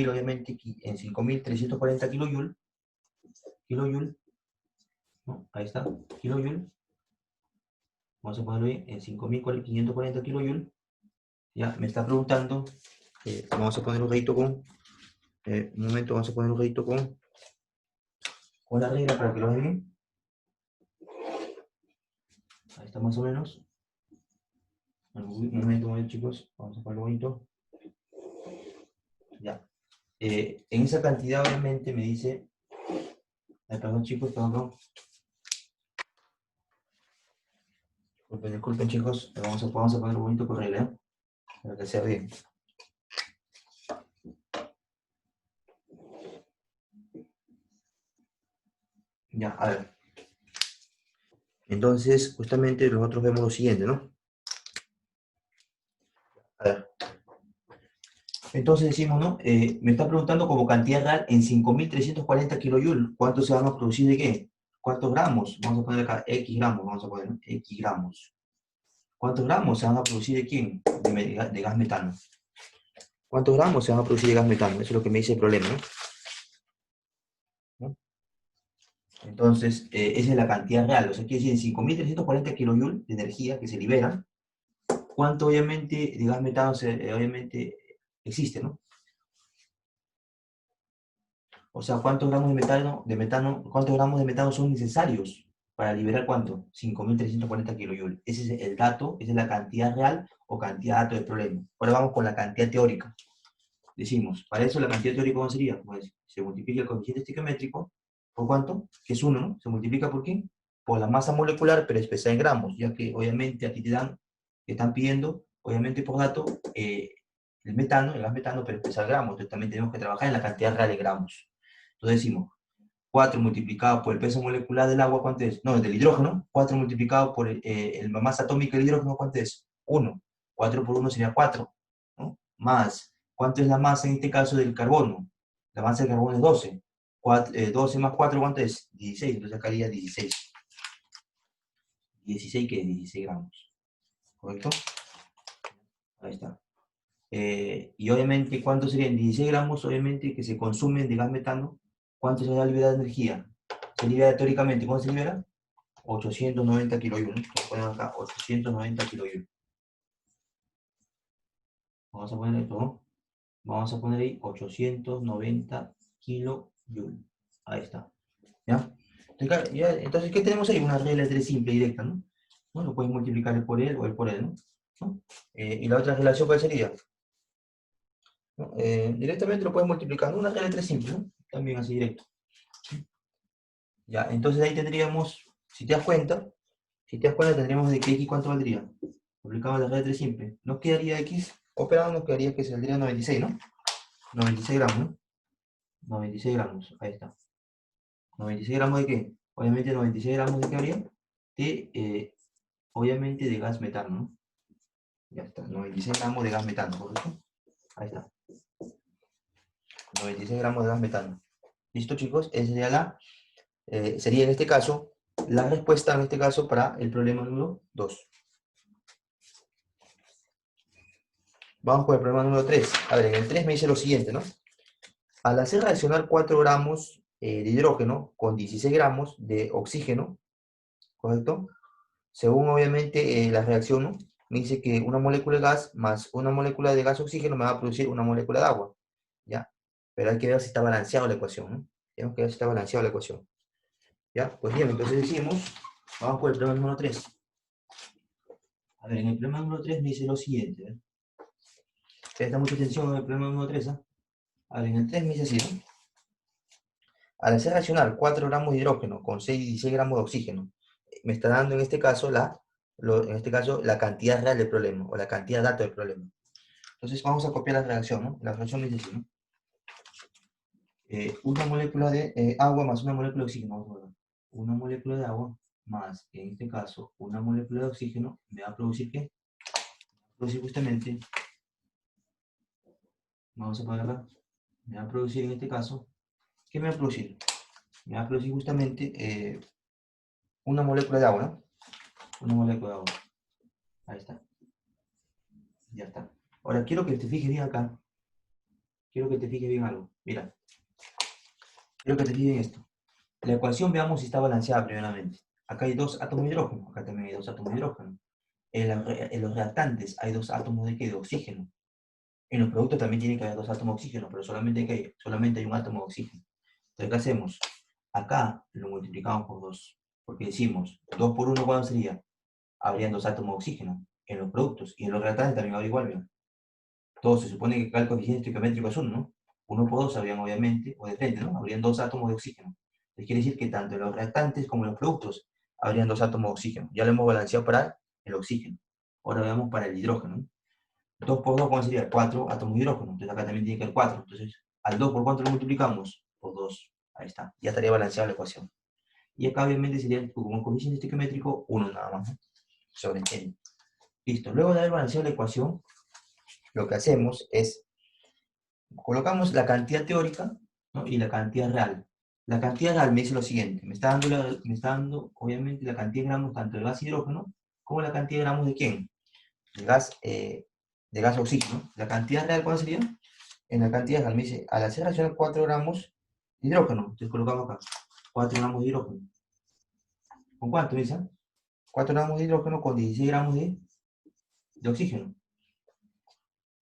obviamente, en 5.340 kilojoules, ¿no? Ahí está, kilojoules. Vamos a ponerlo ahí, en 5.540 kilojoules. Ya, me está preguntando, vamos a poner un rayito con, un momento, vamos a poner un rayito con Pon la regla para que lo vean bien. Ahí está más o menos. Un momento, chicos. Vamos a ponerlo bonito. Ya. En esa cantidad, obviamente, me dice... Ay, perdón, chicos, perdón. Disculpen, chicos. Vamos a poner bonito por regla, ¿eh? Para que sea bien. Ya, a ver. Entonces, justamente nosotros vemos lo siguiente, ¿no? A ver. Entonces decimos, ¿no? Me está preguntando como cantidad real en 5.340 kilojoules, ¿cuánto se van a producir de qué? ¿Cuántos gramos? Vamos a poner acá X gramos, vamos a poner, ¿no? X gramos. ¿Cuántos gramos se van a producir de quién? De gas metano. ¿Cuántos gramos se van a producir de gas metano? Eso es lo que me dice el problema, ¿no? Entonces, esa es la cantidad real. O sea, quiere decir, en 5.340 kilojoules de energía que se liberan, ¿cuánto obviamente de gas metano obviamente existe, ¿no? O sea, ¿cuántos gramos cuántos gramos de metano son necesarios para liberar cuánto? 5.340 kilojoules. Ese es el dato, esa es la cantidad real o cantidad de datos del problema. Ahora vamos con la cantidad teórica. Decimos, para eso la cantidad teórica, ¿cómo sería? Pues se multiplica el coeficiente estequiométrico, ¿por cuánto? Que es 1, ¿no? Se multiplica por qué? Por la masa molecular, pero expresada en gramos, ya que obviamente aquí te están pidiendo, obviamente por dato, el metano, el gas metano, pero expresado en gramos. Entonces también tenemos que trabajar en la cantidad real de gramos. Entonces decimos, 4 multiplicado por el peso molecular del agua, ¿cuánto es? No, del hidrógeno. 4 multiplicado por la masa atómica del hidrógeno, ¿cuánto es? 1. 4 por 1 sería 4, ¿no? Más, ¿cuánto es la masa en este caso del carbono? La masa del carbono es 12. 12 más 4, ¿cuánto es? 16. Entonces acá haría 16. 16, que es 16 gramos. ¿Correcto? Ahí está. Y obviamente, ¿cuánto serían? 16 gramos, obviamente, que se consumen de gas metano. ¿Cuánto se va a liberar de energía? Se libera teóricamente, ¿cuánto se libera? 890 kilojoules, ¿no? Ponemos acá 890 kilojoules. Vamos a poner esto, ¿no? Vamos a poner ahí 890 kilojoules. Ahí está. ¿Ya? Entonces, ¿qué tenemos ahí? Una regla de 3 simple y directa, ¿no? Bueno, puedes multiplicar el por él o el por él, ¿no? ¿No? Y la otra relación, ¿cuál sería? ¿No? Directamente lo puedes multiplicar, ¿no? Una regla de 3 simple, ¿no? También así directo. Ya, entonces ahí tendríamos, si te das cuenta, tendríamos de que x cuánto valdría. Aplicamos la regla de 3 simple. Nos quedaría x, operado nos quedaría que saldría 96, ¿no? 96 gramos, ¿no? 96 gramos, ahí está. ¿96 gramos de qué? Obviamente 96 gramos de qué habría? Obviamente de gas metano, ¿no? Ya está, 96 gramos de gas metano, ¿correcto? Ahí está. 96 gramos de gas metano. ¿Listo, chicos? Esa sería en este caso, la respuesta en este caso para el problema número 2. Vamos con el problema número 3. A ver, en el 3 me dice lo siguiente, ¿no? Al hacer reaccionar 4 gramos de hidrógeno con 16 gramos de oxígeno, ¿correcto? Según obviamente la reacción, ¿no? Me dice que una molécula de gas más una molécula de gas oxígeno me va a producir una molécula de agua, ¿ya? Pero hay que ver si está balanceada la ecuación, ¿no? Tenemos que ver si está balanceada la ecuación. ¿Ya? Pues bien, entonces decimos, vamos con el problema número 3. A ver, en el problema número 3 me dice lo siguiente, ¿eh? Presta mucha atención en el problema número 3, ¿eh? A ver, en el 3 me dice así, ¿no? Al hacer reaccionar 4 gramos de hidrógeno con 16 gramos de oxígeno, me está dando en este caso la cantidad real del problema, o la cantidad de datos del problema. Entonces vamos a copiar la reacción, ¿no? La reacción me dice así, ¿no? Una molécula de agua más una molécula de oxígeno, vamos a ver. Una molécula de agua más, en este caso, una molécula de oxígeno, me va a producir ¿qué? Me va a producir justamente, vamos a poner acá, me va a producir en este caso, ¿qué me va a producir? Me va a producir justamente una molécula de agua, ¿no? Una molécula de agua. Ahí está. Ya está. Ahora quiero que te fijes bien acá. Quiero que te fijes bien algo. Mira. Quiero que te fijes en esto. La ecuación, veamos si está balanceada primeramente. Acá hay 2 átomos de hidrógeno. Acá también hay 2 átomos de hidrógeno. En los reactantes hay 2 átomos de, ¿qué? De oxígeno. En los productos también tiene que haber 2 átomos de oxígeno, pero solamente hay un átomo de oxígeno. Entonces, ¿qué hacemos? Acá lo multiplicamos por 2, porque decimos, 2 por 1, ¿cuánto sería? Habrían 2 átomos de oxígeno en los productos, y en los reactantes también habría igual, ¿no? Todo se supone que acá el coeficiente estequiométrico es 1, ¿no? 1 por 2 habrían, obviamente, o de frente, ¿no? Habrían 2 átomos de oxígeno. Entonces quiere decir que tanto en los reactantes como en los productos habrían 2 átomos de oxígeno. Ya lo hemos balanceado para el oxígeno. Ahora veamos para el hidrógeno, ¿no? 2 por 2, ¿cuánto sería? 4 átomos de hidrógeno. Entonces acá también tiene que haber 4. Entonces, al 2 por cuánto lo multiplicamos? Por 2. Ahí está. Ya estaría balanceada la ecuación. Y acá obviamente sería como coeficiente estequiométrico 1 nada más, ¿no? Sobre n. Listo. Luego de haber balanceado la ecuación, lo que hacemos es, colocamos la cantidad teórica, ¿no? Y la cantidad real. La cantidad real me dice lo siguiente. Me está dando obviamente la cantidad de gramos tanto del gas hidrógeno como la cantidad de gramos de ¿quién? De gas oxígeno. La cantidad real, ¿cuál sería? En la cantidad real me dice, al hacer reaccionar 4 gramos de hidrógeno, entonces colocamos acá, 4 gramos de hidrógeno. ¿Con cuánto me dice? 4 gramos de hidrógeno con 16 gramos de oxígeno.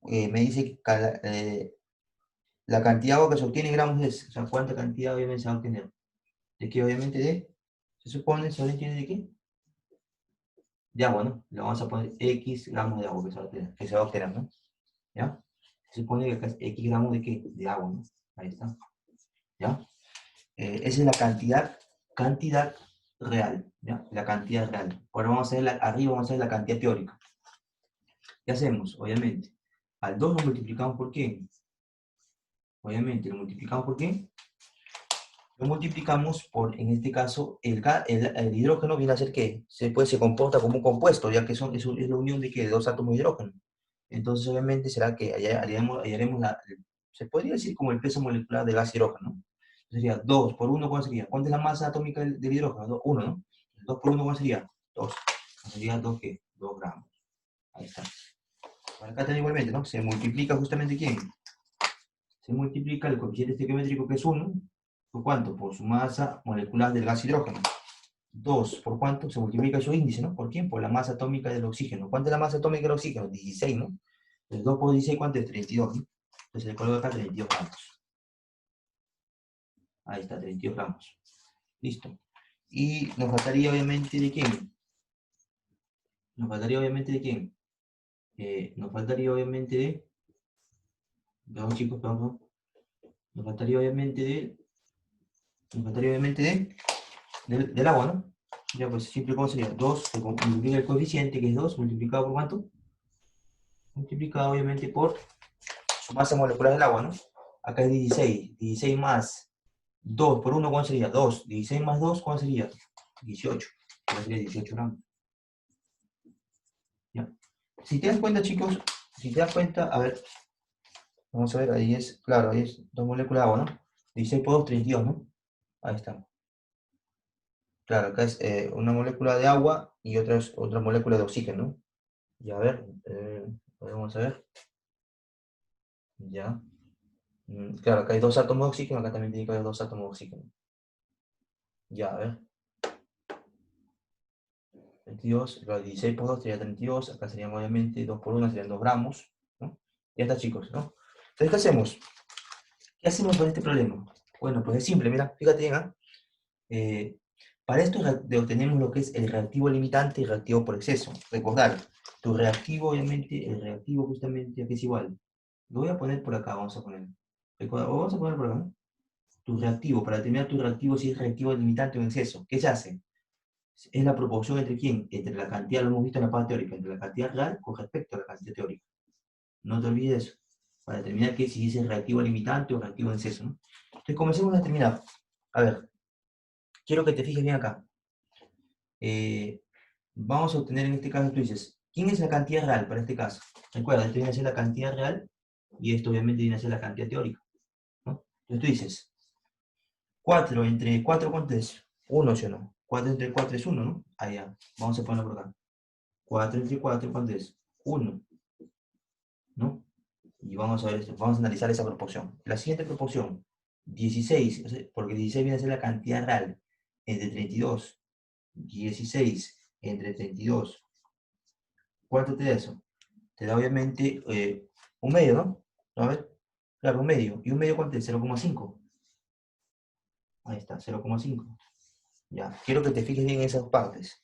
Me dice que la cantidad de agua que se obtiene en gramos es, o sea, cuánta cantidad obviamente se va a obtener. De que obviamente se supone, ¿se entiende de qué? De agua, ¿no? Le vamos a poner X gramos de agua que se va a obtener, ¿no? ¿Ya? Se supone que acá es X gramos de qué? De agua, ¿no? Ahí está. ¿Ya? Esa es la cantidad real, ¿ya? La cantidad real. Ahora vamos a ver arriba vamos a ver la cantidad teórica. ¿Qué hacemos? Obviamente, al 2 lo multiplicamos por qué. Obviamente, lo multiplicamos por qué. Lo multiplicamos por, en este caso, el hidrógeno viene a ser ¿qué? Se comporta como un compuesto, ya que es la unión de, ¿qué? De dos átomos de hidrógeno. Entonces, obviamente, será que hallaremos se podría decir como el peso molecular del gas hidrógeno, ¿no? Sería 2 por 1, ¿cuál sería? ¿Cuánta es la masa atómica del hidrógeno? 1, ¿no? 2 por 1, ¿cuál sería? 2. Sería 2, ¿qué? 2 gramos. Ahí está. Por acá también igualmente, ¿no? Se multiplica justamente ¿quién? Se multiplica el coeficiente estequiométrico, que es 1, ¿por cuánto? Por su masa molecular del gas hidrógeno. 2, ¿por cuánto? Se multiplica su índice, ¿no? ¿Por quién? Por la masa atómica del oxígeno. ¿Cuánta es la masa atómica del oxígeno? 16, ¿no? Entonces 2 por 16, ¿cuánto es? 32, ¿no? Entonces le coloco acá 32 gramos. Ahí está, 32 gramos. Listo. Y nos faltaría obviamente de quién. Nos faltaría obviamente de quién. Nos faltaría obviamente de... Vamos chicos, vamos. Nos faltaría obviamente de... Nos faltaría obviamente del agua, ¿no? Ya pues simple como sería 2, se multiplica el coeficiente que es 2, multiplicado por cuánto? Multiplicado obviamente por su masa molecular del agua, ¿no? Acá es 16, 16 más 2 por 1, ¿cuánto sería? 2, 16 más 2, ¿cuánto sería? 18, sería 18 gramos. ¿Ya? Si te das cuenta, chicos, si te das cuenta, a ver, vamos a ver, ahí es, claro, ahí es 2 moléculas de agua, ¿no? 16 por 2, 32, ¿no? Ahí está. Claro, acá es una molécula de agua y otra molécula de oxígeno, ¿no? Ya, a ver, vamos a ver. Ya. Claro, acá hay 2 átomos de oxígeno, acá también tiene que haber 2 átomos de oxígeno. Ya, a ver. 22, los 16 por 2 sería 32, acá serían obviamente 2 por 1 serían 2 gramos, ¿no? Ya está, chicos, ¿no? Entonces, ¿qué hacemos? ¿Qué hacemos con este problema? Bueno, pues es simple, mira, fíjate bien, ¿ah? Para esto obtenemos lo que es el reactivo limitante y reactivo por exceso. Recordar, tu reactivo, obviamente, el reactivo justamente aquí es igual. Lo voy a poner por acá, vamos a poner. Vamos a poner por acá, ¿no? Tu reactivo, para determinar tu reactivo si es reactivo limitante o en exceso. ¿Qué se hace? Es la proporción entre quién, entre la cantidad, lo hemos visto en la parte teórica, entre la cantidad real con respecto a la cantidad teórica. No te olvides eso, para determinar que si es reactivo limitante o reactivo en exceso, ¿no? Entonces comencemos a determinar. A ver, quiero que te fijes bien acá. Vamos a obtener en este caso, tú dices, ¿quién es la cantidad real para este caso? Recuerda, esto viene a ser la cantidad real y esto obviamente viene a ser la cantidad teórica, ¿no? Entonces tú dices, 4 entre 4, ¿cuánto es? 1, ¿sí o no? 4 entre 4 es 1, ¿no? Allá, vamos a ponerlo por acá. 4 entre 4, ¿cuánto es? 1, ¿no? Y vamos a ver esto, vamos a analizar esa proporción. La siguiente proporción, 16, porque 16 viene a ser la cantidad real, entre 32. 16 entre 32. ¿Cuánto te da eso? Te da obviamente un medio, ¿no? A ver, claro, un medio. ¿Y un medio cuánto es? 0,5. Ahí está, 0,5. Ya, quiero que te fijes bien en esas partes.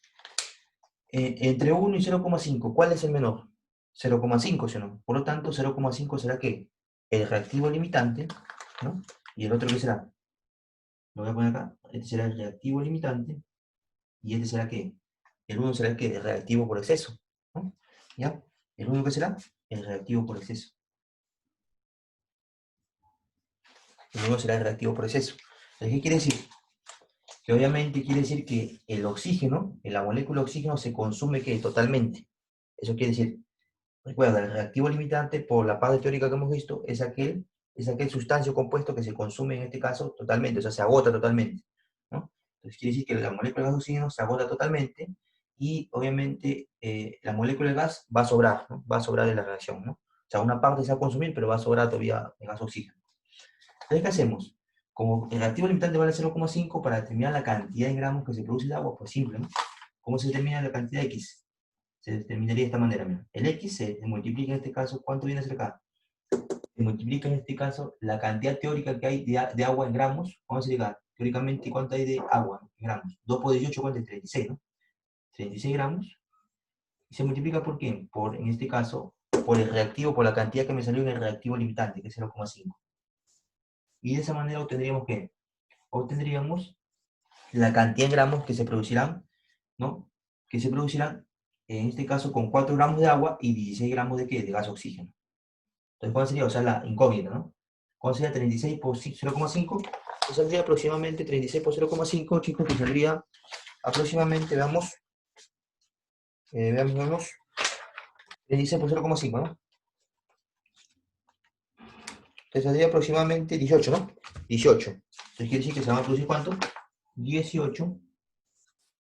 Entre 1 y 0,5, ¿cuál es el menor? 0,5, ¿sí o no? Por lo tanto, 0,5 será ¿qué? El reactivo limitante, ¿no? ¿Y el otro qué será? Lo voy a poner acá. Este será el reactivo limitante. ¿Y este será qué? El 1 será ¿qué? El reactivo por exceso, ¿no? ¿Ya? ¿El 1 qué será? El reactivo por exceso. El 1 será el reactivo por exceso. ¿Qué quiere decir? Que obviamente quiere decir que el oxígeno, la molécula de oxígeno se consume ¿qué? Totalmente. Eso quiere decir, recuerda, el reactivo limitante, por la parte teórica que hemos visto, es aquel sustancio compuesto que se consume en este caso totalmente, o sea, se agota totalmente, ¿no? Entonces quiere decir que la molécula de oxígeno se agota totalmente y obviamente la molécula de gas va a sobrar, ¿no? Va a sobrar de la reacción, ¿no? O sea, una parte se va a consumir, pero va a sobrar todavía el gas oxígeno. Entonces, ¿qué hacemos? Como el reactivo limitante vale 0,5 para determinar la cantidad de gramos que se produce de agua, pues simple, ¿no? ¿Cómo se determina la cantidad X? Se determinaría de esta manera, mira. El X se multiplica en este caso, ¿cuánto viene a ser acá? Se multiplica en este caso la cantidad teórica que hay de agua en gramos. Vamos a decir, teóricamente, ¿cuánto hay de agua en gramos? 2 por 18, ¿cuánto es? 36, ¿no? 36 gramos. Y se multiplica por qué? Por, en este caso, por el reactivo, por la cantidad que me salió en el reactivo limitante, que es 0,5. Y de esa manera obtendríamos ¿qué? Obtendríamos la cantidad en gramos que se producirán, ¿no? Que se producirán, en este caso, con 4 gramos de agua y 16 gramos de ¿qué? De gas oxígeno. Entonces, ¿cuál sería? O sea, la incógnita, ¿no? ¿Cuál sería 36 por 0,5? Pues saldría aproximadamente 36 por 0,5, chicos, que saldría aproximadamente, veamos, 36 por 0,5, ¿no? Entonces saldría aproximadamente 18, ¿no? 18. Entonces quiere decir que se van a producir ¿cuánto? 18.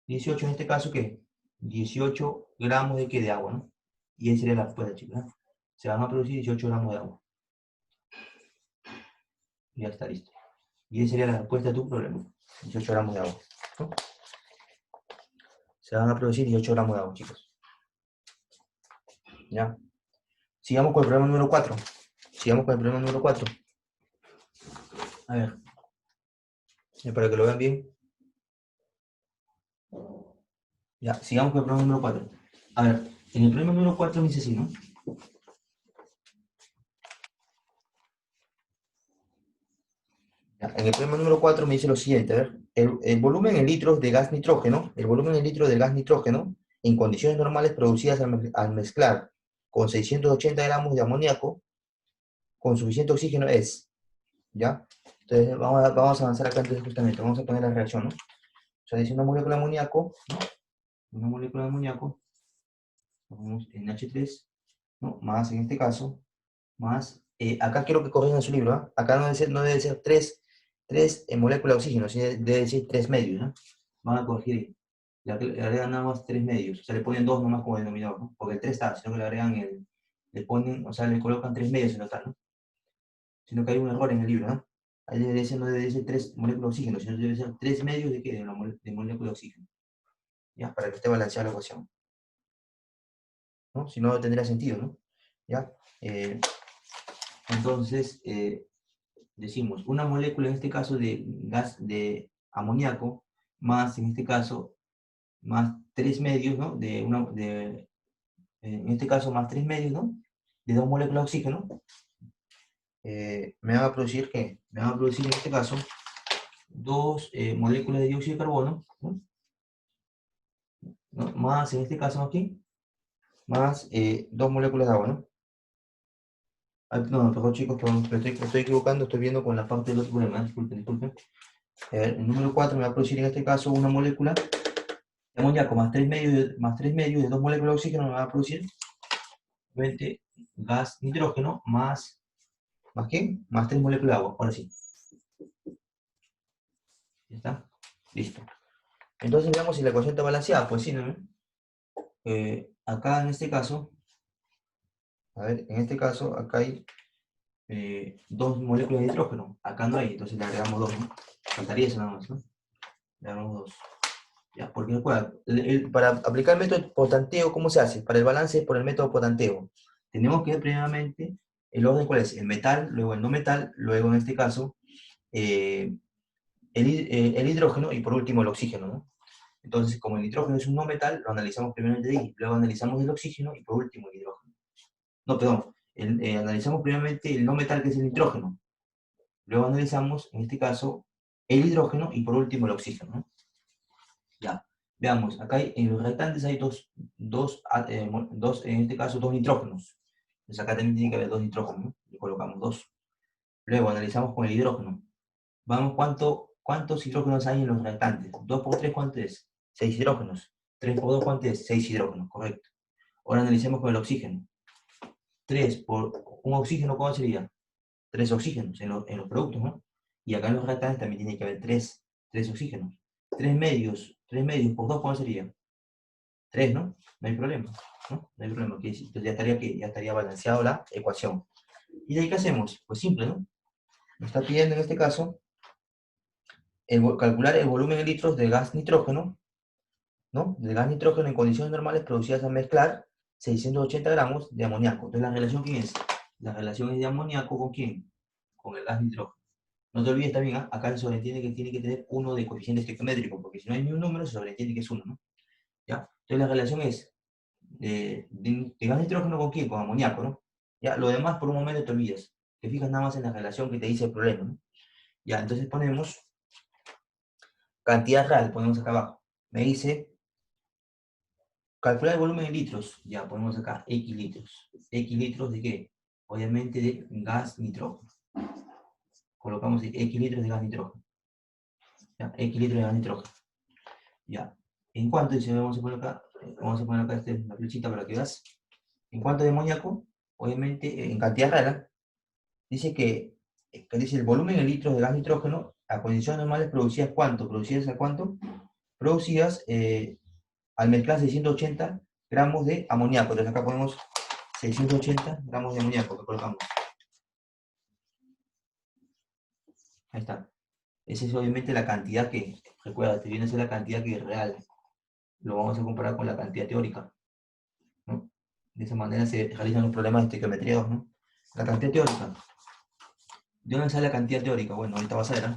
18 en este caso, ¿qué? 18 gramos de ¿qué? De agua, ¿no? Y esa sería la respuesta, chicos, ¿no? Se van a producir 18 gramos de agua. Ya está listo. Y esa sería la respuesta a tu problema. 18 gramos de agua, ¿no? Se van a producir 18 gramos de agua, chicos. ¿Ya? Sigamos con el problema número 4. Sigamos con el problema número 4. A ver. Para que lo vean bien. Ya, sigamos con el problema número 4. A ver, en el problema número 4 dice así, ¿no? Ya, en el problema número 4 me dice lo siguiente, a ver. El volumen en litros de gas nitrógeno, el volumen en litros del gas nitrógeno, en condiciones normales producidas al mezclar con 680 gramos de amoníaco, con suficiente oxígeno es, ¿ya? Entonces vamos a avanzar acá entonces justamente, vamos a poner la reacción, ¿no? O sea, dice una molécula de amoníaco, ¿no? Una molécula de amoníaco, ponemos en H3, ¿no? Más en este caso, más, acá quiero que corrijan su libro, ¿eh? Acá no debe ser 3 moléculas de oxígeno, sino debe decir 3 medios, ¿no? Van a corregir, le agregan nada más 3 medios, o sea, le ponen 2 nomás como denominador, ¿no? Porque el 3 está, sino que le agregan le ponen, o sea, le colocan 3 medios en total, ¿no? Sino que hay un error en el libro, ¿no? Ahí no debe ser 3 moléculas de oxígeno, sino debe ser 3 medios de, ¿qué? De molécula de oxígeno, ¿ya? Para que esté balanceada la ecuación, ¿no? Si no, tendría sentido, ¿no? ¿Ya? Entonces, decimos, una molécula en este caso de gas de amoníaco, más en este caso, más 3 medios, ¿no? En este caso, más 3 medios, ¿no? De 2 moléculas de oxígeno, me van a producir, ¿qué? Me van a producir en este caso 2 moléculas de dióxido de carbono, ¿no? ¿No? Más en este caso aquí, más 2 moléculas de agua, ¿no? No, perdón chicos, perdón, me estoy equivocando, estoy viendo con la parte del otro problema, disculpen. El número 4 me va a producir en este caso una molécula de amoníaco más 3 medios de 2 moléculas de oxígeno me va a producir gas nitrógeno ¿más qué? Más 3 moléculas de agua, ahora sí. ¿Ya está? Listo. Entonces veamos si la ecuación está balanceada, pues sí, ¿no? Acá en este caso, a ver, en este caso, acá hay 2 moléculas de nitrógeno, acá no hay, entonces le agregamos 2, ¿no? Faltaría eso nada más, ¿no? Le agregamos 2. Ya, porque recuerda, para aplicar el método por tanteo, ¿cómo se hace? Para el balance por el método por tanteo. Tenemos que ver primeramente el orden cuál es, el metal, luego el no metal, luego en este caso el hidrógeno y por último el oxígeno, ¿no? Entonces, como el nitrógeno es un no metal, lo analizamos primeramente de ahí, luego analizamos el oxígeno y por último el hidrógeno. No, perdón, analizamos primeramente el no metal que es el nitrógeno, luego analizamos, en este caso, el hidrógeno y por último el oxígeno, ¿no? Ya, veamos, acá en los reactantes hay en este caso, dos nitrógenos. Entonces acá también tiene que haber dos nitrógenos, ¿no? Le colocamos dos. Luego analizamos con el hidrógeno. Vamos, ¿cuántos hidrógenos hay en los reactantes? 2 por 3, ¿cuánto es? 6 hidrógenos. 3 por 2, ¿cuánto es? 6 hidrógenos, correcto. Ahora analicemos con el oxígeno. 3 por un oxígeno, ¿cuánto sería? 3 oxígenos en los productos, ¿no? Y acá en los reactantes también tiene que haber 3 oxígenos. 3 medios por 2, ¿cuánto sería? 3, ¿no? No hay problema, ¿no? No hay problema. Entonces ya estaría balanceado la ecuación. ¿Y de ahí qué hacemos? Pues simple, ¿no? Me está pidiendo en este caso calcular el volumen en litros de gas nitrógeno, ¿no? Del gas nitrógeno en condiciones normales producidas al mezclar 680 gramos de amoníaco. Entonces, ¿la relación quién es? La relación es de amoníaco ¿con quién? Con el gas nitrógeno. No te olvides también, ¿eh? Acá se sobreentiende que tiene que tener uno de coeficiente estequiométrico, porque si no hay ni un número, se sobreentiende que es uno, ¿no? ¿Ya? Entonces, la relación es de gas nitrógeno ¿con quién? Con amoníaco, ¿no? Ya, lo demás por un momento te olvidas. Te fijas nada más en la relación que te dice el problema, ¿no? Ya, entonces ponemos cantidad real, ponemos acá abajo. Me dice calcular el volumen en litros. Ya, ponemos acá X litros. ¿X litros de qué? Obviamente de gas nitrógeno. Colocamos X litros de gas nitrógeno. Ya, X litros de gas nitrógeno. Ya. ¿En cuánto? Dice, vamos a poner acá la flechita para que veas. ¿En cuánto de amoníaco? Obviamente, en cantidad real. Dice que dice el volumen en litros de gas nitrógeno a condiciones normales producidas ¿cuánto? ¿Producidas a cuánto? Producidas al mezclar 680 gramos de amoníaco. Entonces acá ponemos 680 gramos de amoníaco que colocamos. Ahí está. Esa es obviamente la cantidad que, recuerda, te viene a ser la cantidad que es real. Lo vamos a comparar con la cantidad teórica, ¿no? De esa manera se realizan los problemas de estequiometría 2, ¿no? La cantidad teórica. ¿De dónde sale la cantidad teórica? Bueno, ahorita vas a ver, ¿eh?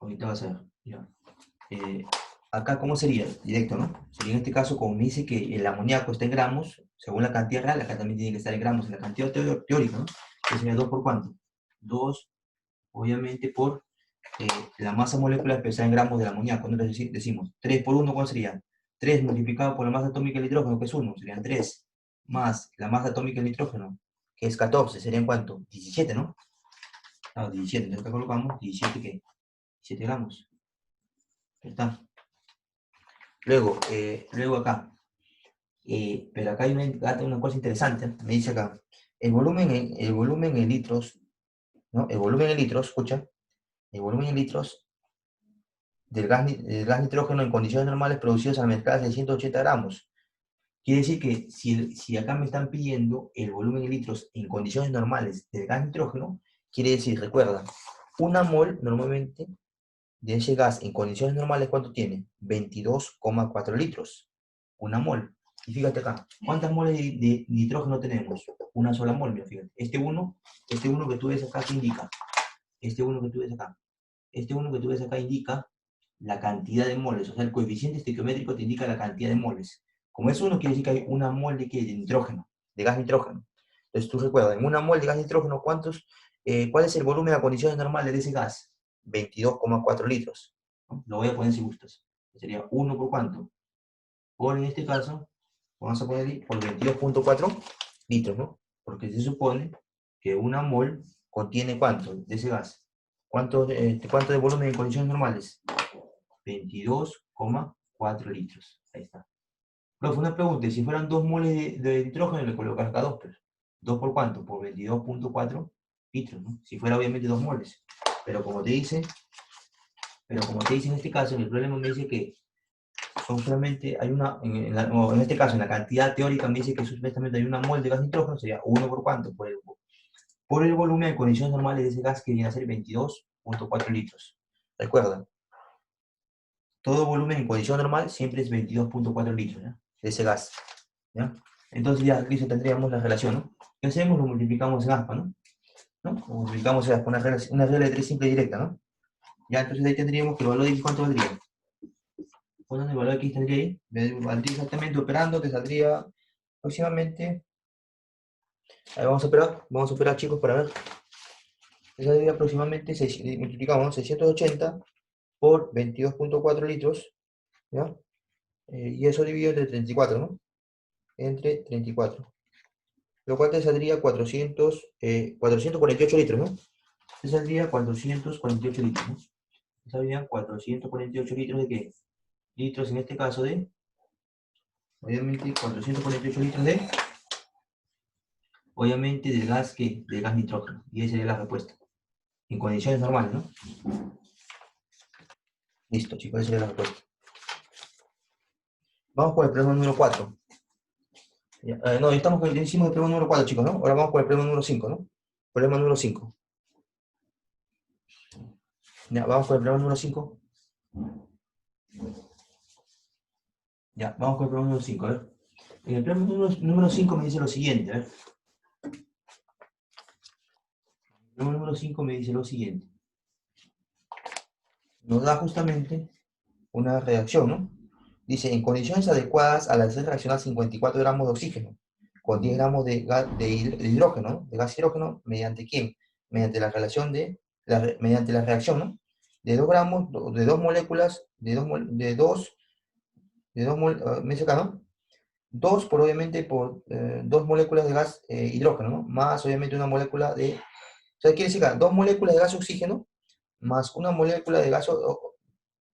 Ahorita vas a ver, ya. Acá, ¿cómo sería? Directo, ¿no? Sería en este caso, como me dice que el amoníaco está en gramos, según la cantidad real, acá también tiene que estar en gramos en la cantidad teórica, ¿no? Que sería 2 por cuánto? 2, obviamente, por la masa molecular pesada en gramos del amoníaco. Entonces decimos 3 por 1, ¿cuál sería? 3 multiplicado por la masa atómica del nitrógeno, que es 1, serían 3, más la masa atómica del nitrógeno, que es 14, ¿serían cuánto? 17, ¿no? Ah, 17, entonces acá colocamos 17, ¿qué? 17 gramos. Ahí está. Luego acá, pero acá hay una cosa interesante, me dice acá, el volumen en litros, ¿no? El volumen en litros, escucha, el volumen en litros del gas nitrógeno en condiciones normales producidos al mezclar 680 gramos. Quiere decir que si acá me están pidiendo el volumen en litros en condiciones normales del gas nitrógeno, quiere decir, recuerda, una mol normalmente de ese gas en condiciones normales, ¿cuánto tiene? 22,4 litros. Una mol. Y fíjate acá, ¿cuántas moles de nitrógeno tenemos? Una sola mol, mira, fíjate. Este uno que tú ves acá, ¿qué indica? Este uno que tú ves acá. Este uno que tú ves acá indica la cantidad de moles, o sea, el coeficiente estequiométrico te indica la cantidad de moles. Como es uno, quiere decir que hay una mol de, ¿qué? De nitrógeno, de gas nitrógeno. Entonces tú recuerdas, en una mol de gas nitrógeno, ¿cuál es el volumen a condiciones normales de ese gas? 22,4 litros. ¿No? Lo voy a poner si gustas. Sería 1 por cuánto. Por en este caso, vamos a poner ahí, por 22,4 litros, ¿no? Porque se supone que una mol contiene ¿cuánto de ese gas? ¿Cuánto de volumen en condiciones normales? 22,4 litros. Ahí está. Profe, una pregunta, si fueran 2 moles de nitrógeno, le colocas acá 2, pero ¿2 por cuánto? Por 22,4 litros, ¿no? Si fuera obviamente 2 moles. Pero como te dice, en este caso, en el problema me dice que son solamente, hay una, en este caso, en la cantidad teórica me dice que supuestamente hay una mol de gas nitrógeno, sería 1 por cuánto? Por el volumen en condiciones normales de ese gas que viene a ser 22,4 litros. Recuerda, todo volumen en condición normal siempre es 22,4 litros, ¿ya? De ese gas, ¿ya? Entonces ya listo, tendríamos la relación, ¿no? ¿Qué hacemos? Lo multiplicamos en aspa, ¿no? Lo multiplicamos en aspa, una regla de 3 simple y directa, ¿no? Ya, entonces ahí tendríamos que el valor de x, ¿cuánto valdría? Bueno, el valor de x tendría ahí, valdría exactamente operando, te saldría aproximadamente, ahí vamos a operar chicos para ver, te saldría aproximadamente, multiplicamos, ¿no? 680 por 22,4 litros, ¿ya? Y eso dividido entre 34, ¿no? Entre 34. Lo cual te saldría 448 litros, ¿no? Te saldría 448 litros, ¿no? Te saldrían 448 litros de qué? Litros en este caso de, obviamente, 448 litros de, obviamente, del gas, ¿qué? Del gas nitrógeno. Y esa sería la respuesta. En condiciones normales, ¿no? Listo, chicos, esa sería la respuesta. Vamos con el problema número 4. No, ya hicimos el problema número 4, chicos, ¿no? Ahora vamos con el problema número 5, ¿no? Problema número 5. Ya, vamos con el problema número 5. Ya, vamos con el problema número 5, a ver. En el problema número 5 me dice lo siguiente, a ver. El problema número 5 me dice lo siguiente. Nos da justamente una reacción, ¿no? Dice, en condiciones adecuadas, al hacer reaccionar 54 gramos de oxígeno con 10 gramos de hidrógeno, ¿no? De gas hidrógeno, ¿mediante quién? Mediante la relación mediante la reacción, ¿no? De 2 gramos, de 2 moléculas, me dice acá, ¿no? 2 por, obviamente, por 2 moléculas de gas hidrógeno, ¿no? Más, obviamente, una molécula de... O sea, quiere decir acá, 2 moléculas de gas oxígeno más una molécula de gas...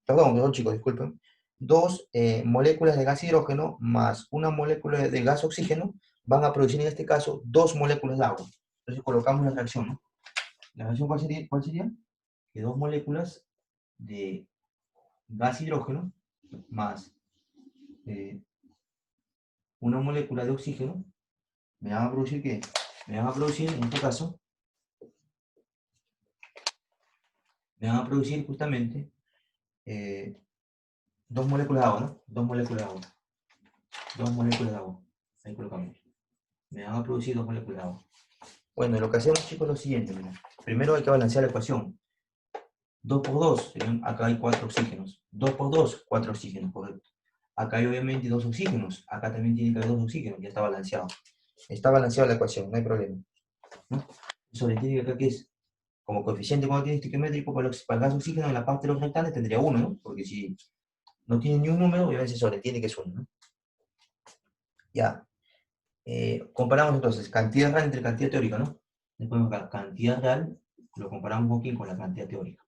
Perdón, chicos, disculpen. 2 moléculas de gas hidrógeno más una molécula de gas oxígeno van a producir, en este caso, 2 moléculas de agua. Entonces colocamos la reacción, ¿no? ¿La reacción cuál sería? ¿Cuál sería? Que 2 moléculas de gas hidrógeno más una molécula de oxígeno me van a producir, ¿qué? Me van a producir, en este caso, me van a producir justamente 2 moléculas de agua, ¿no? 2 moléculas de agua. 2 moléculas de agua. Ahí colocamos. Me van a producir 2 moléculas de agua. Bueno, lo que hacemos, chicos, es lo siguiente. Mira. Primero hay que balancear la ecuación. 2 por 2, acá hay 4 oxígenos. 2 por 2, 4 oxígenos, correcto. Acá hay obviamente 2 oxígenos. Acá también tiene que haber 2 oxígenos. Ya está balanceado. Está balanceada la ecuación, no hay problema, ¿no? Eso le tiene que acá que es como coeficiente cuando tiene estequiométrico para el gas oxígeno en la parte de los rectángulos tendría 1, ¿no? Porque si no tiene ni un número, obviamente se sobreentiende que es 1, ¿no? Ya. Comparamos entonces cantidad real entre cantidad teórica, ¿no? Después acá, cantidad real, lo comparamos con quién, con la cantidad teórica,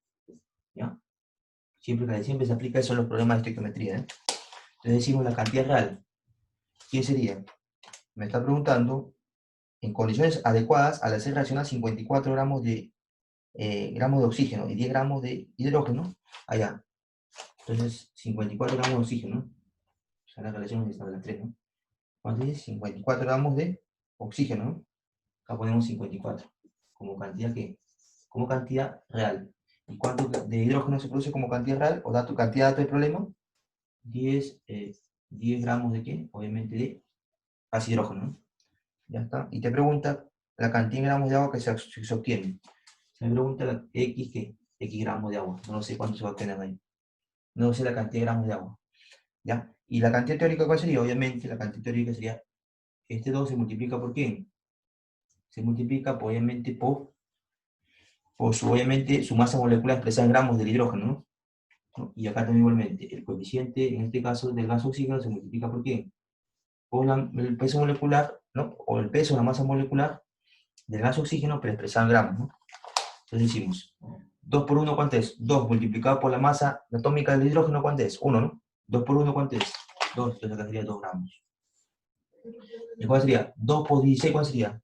¿ya? Siempre se aplica eso en los problemas de estequiometría, ¿eh? Entonces decimos la cantidad real. ¿Qué sería? Me está preguntando, en condiciones adecuadas, al hacer reaccionar 54 gramos de oxígeno y 10 gramos de hidrógeno, allá. Entonces, 54 gramos de oxígeno, ¿no? O sea, la relación está de las 3, ¿no? ¿Cuánto es? 54 gramos de oxígeno, ¿no? Acá ponemos 54. ¿Como cantidad qué? Como cantidad real. ¿Y cuánto de hidrógeno se produce como cantidad real? O dato, cantidad de dato del problema. 10 gramos de qué? Obviamente de gas hidrógeno, ¿no? Ya está. Y te pregunta la cantidad de gramos de agua que se obtiene. Se me pregunta la X, ¿qué? X gramos de agua. No sé cuánto se va a obtener ahí. No sé la cantidad de gramos de agua. ¿Ya? Y la cantidad teórica, ¿cuál sería? Obviamente, la cantidad teórica sería, este 2 se multiplica por quién? Se multiplica, obviamente, obviamente, su masa molecular expresada en gramos del hidrógeno, ¿no? Y acá también igualmente, el coeficiente, en este caso, del gas oxígeno se multiplica por quién? Por el peso molecular, ¿no? O el peso, la masa molecular del gas oxígeno, pero expresada en gramos, ¿no? Entonces decimos, 2 por 1, ¿cuánto es? 2 multiplicado por la masa atómica del hidrógeno, ¿cuánto es? 1, ¿no? 2 por 1, ¿cuánto es? 2, entonces acá sería 2 gramos. ¿Y cuál sería? 2 por 16, ¿cuál sería?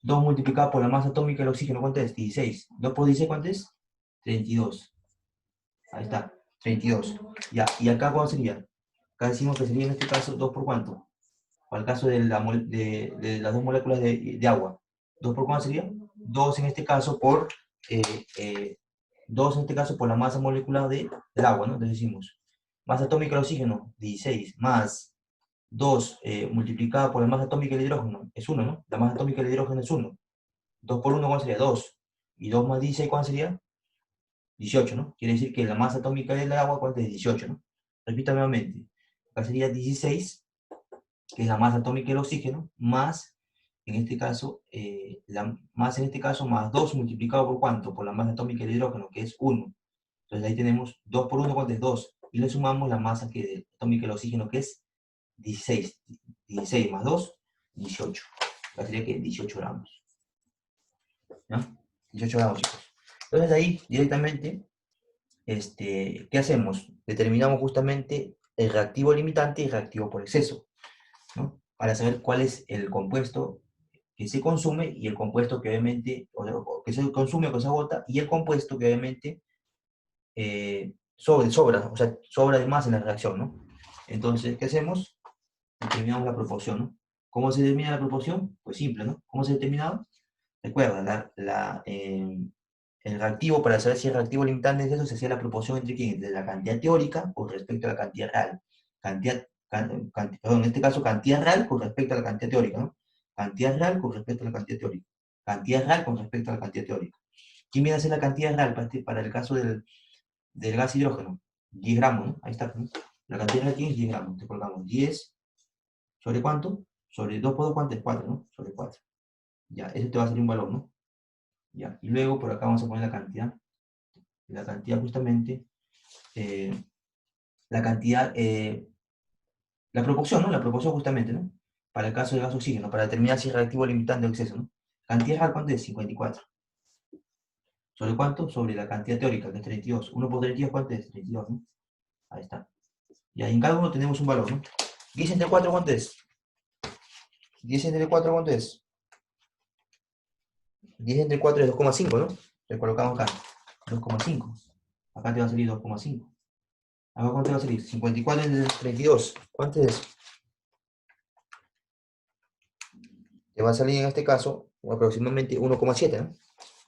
2 multiplicado por la masa atómica del oxígeno, ¿cuánto es? 16. 2 por 16, ¿cuánto es? 32. Ahí está, 32. Ya, ¿y acá cuál sería? Acá decimos que sería en este caso 2 por cuánto. Para el caso de, de las dos moléculas de agua. 2 por cuánto sería? 2 en este caso por 2 en este caso por la masa molecular del agua, ¿no? Entonces decimos, masa atómica del oxígeno, 16, más 2 multiplicada por la masa atómica del hidrógeno, es 1, ¿no? La masa atómica del hidrógeno es 1. 2 por 1, ¿cuál sería? 2. Y 2 más 16, ¿cuál sería? 18, ¿no? Quiere decir que la masa atómica del agua, ¿cuánto es? 18, ¿no? Repito nuevamente. Acá sería 16, que es la masa atómica del oxígeno, más, en este caso, más 2 multiplicado por ¿cuánto? Por la masa atómica del hidrógeno, que es 1. Entonces ahí tenemos 2 por 1, ¿cuánto es? 2. Y le sumamos la masa atómica del oxígeno, que es 16. 16 más 2, 18. Acá sería que 18 gramos. ¿Ya? 18 gramos, chicos. Entonces ahí directamente, ¿qué hacemos? Determinamos justamente el reactivo limitante y el reactivo por exceso, ¿no? Para saber cuál es el compuesto que se consume y el compuesto que obviamente, o que se consume o que se agota, y el compuesto que obviamente sobra, o sea, sobra de más en la reacción, ¿no? Entonces, ¿qué hacemos? Determinamos la proporción, ¿no? ¿Cómo se determina la proporción? Pues simple, ¿no? ¿Cómo se determina? Recuerda, el reactivo, para saber si es reactivo limitante de eso, se hacía la proporción entre quién, entre la cantidad teórica con respecto a la cantidad real. Perdón, en este caso, cantidad real con respecto a la cantidad teórica, ¿no? Cantidad real con respecto a la cantidad teórica. Cantidad real con respecto a la cantidad teórica. ¿Quién viene a ser la cantidad real para el caso del gas hidrógeno? 10 gramos, ¿no? Ahí está, ¿no? La cantidad real es 10 gramos. Te colgamos 10 sobre ¿cuánto? Sobre 2 por 2, ¿cuánto es? 4, ¿no? Sobre 4. Ya, eso te va a salir un valor, ¿no? Ya, y luego por acá vamos a poner la cantidad justamente, la cantidad, la proporción, ¿no? La proporción justamente, ¿no? Para el caso del gas oxígeno, para determinar si es reactivo limitante o exceso, ¿no? Cantidad real, ¿cuánto es? 54. ¿Sobre cuánto? Sobre la cantidad teórica, que es 32. 1 por 32, ¿cuánto es? 32, ¿no? Ahí está. Y ahí en cada uno tenemos un valor, ¿no? 10 entre 4, ¿cuánto es? 10 entre 4, ¿cuánto es? 10 entre 4 es 2,5, ¿no? Le colocamos acá. 2,5. Acá te va a salir 2,5. Acá cuánto te va a salir. 54 entre 32. ¿Cuánto es? Te va a salir en este caso aproximadamente 1,7,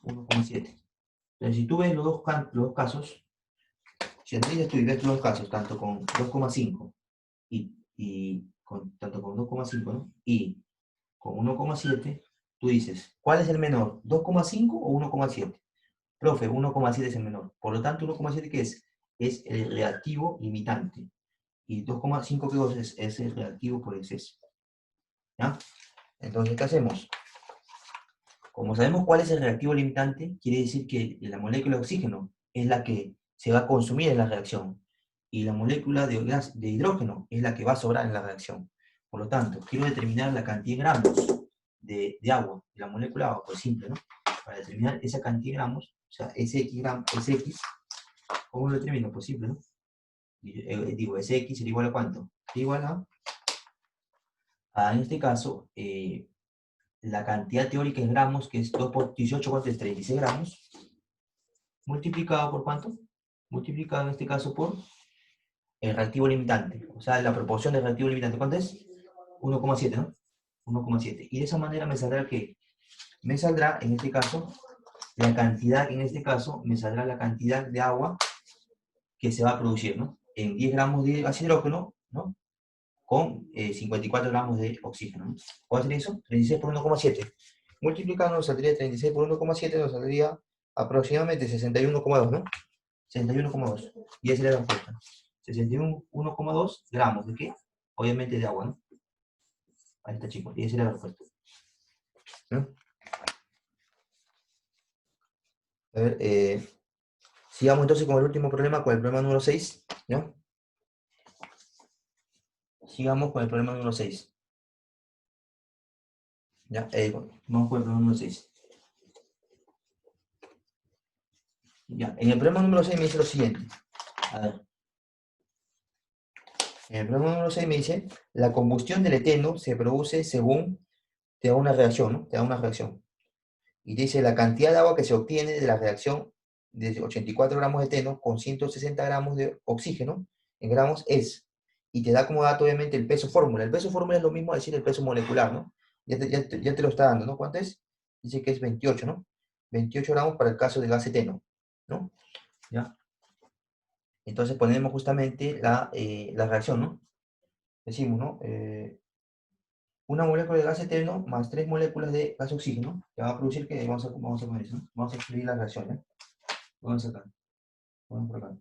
¿no? 1,7. Entonces, si tú ves los dos casos, si analizas tú y ves los dos casos, tanto con 2,5 tanto con 2,5, ¿no? Y con 1,7, tú dices, ¿cuál es el menor? ¿2,5 o 1,7? Profe, 1,7 es el menor. Por lo tanto, 1,7, ¿qué es? Es el reactivo limitante. Y 2,5, ¿qué es el reactivo por exceso? ¿Ya? Entonces, ¿qué hacemos? Como sabemos cuál es el reactivo limitante, quiere decir que la molécula de oxígeno es la que se va a consumir en la reacción y la molécula de hidrógeno es la que va a sobrar en la reacción. Por lo tanto, quiero determinar la cantidad de gramos de agua, de la molécula de agua, pues simple, ¿no? Para determinar esa cantidad de gramos, o sea, Sx, ¿cómo lo determino? Pues simple, ¿no? Digo, Sx sería igual a ¿cuánto? Igual en este caso, la cantidad teórica en gramos, que es 2 por 18, ¿cuánto es? 36 gramos, multiplicado por ¿cuánto? Multiplicado en este caso por el reactivo limitante, o sea, la proporción del reactivo limitante, ¿cuánto es? 1,7, ¿no? 1,7. Y de esa manera me saldrá que, me saldrá en este caso, la cantidad, en este caso, me saldrá la cantidad de agua que se va a producir, ¿no? En 10 gramos de gas hidrógeno, ¿no? Con 54 gramos de oxígeno, ¿no? ¿Cuál sería eso? 36 por 1,7. Multiplicando nos saldría 36 por 1,7, nos saldría aproximadamente 61,2, ¿no? 61,2. Y esa es la respuesta. 61,2 gramos de qué? Obviamente de agua, ¿no? Ahí está, chicos. Y esa es la respuesta. ¿No? A ver, sigamos entonces con el último problema, con el problema número 6, ¿no? Sigamos con el problema número 6. ¿Ya? Vamos con el problema número 6. Ya, en el problema número 6 me dice lo siguiente. A ver. En el problema número 6 me dice, la combustión del eteno se produce según te da una reacción, ¿no? Te da una reacción. Y dice la cantidad de agua que se obtiene de la reacción de 84 gramos de eteno con 160 gramos de oxígeno en gramos es. Y te da como dato, obviamente, el peso fórmula. El peso fórmula es lo mismo a decir el peso molecular, ¿no? Ya te lo está dando, ¿no? ¿Cuánto es? Dice que es 28, ¿no? 28 gramos para el caso del gas eteno, ¿no? ¿Ya? Entonces ponemos justamente la reacción, ¿no? Decimos, ¿no? Una molécula de gas eterno más 3 moléculas de gas oxígeno, que va a producir que vamos a poner eso, ¿no? Vamos a escribir la reacción, ¿eh? Vamos a sacar. Vamos por acá.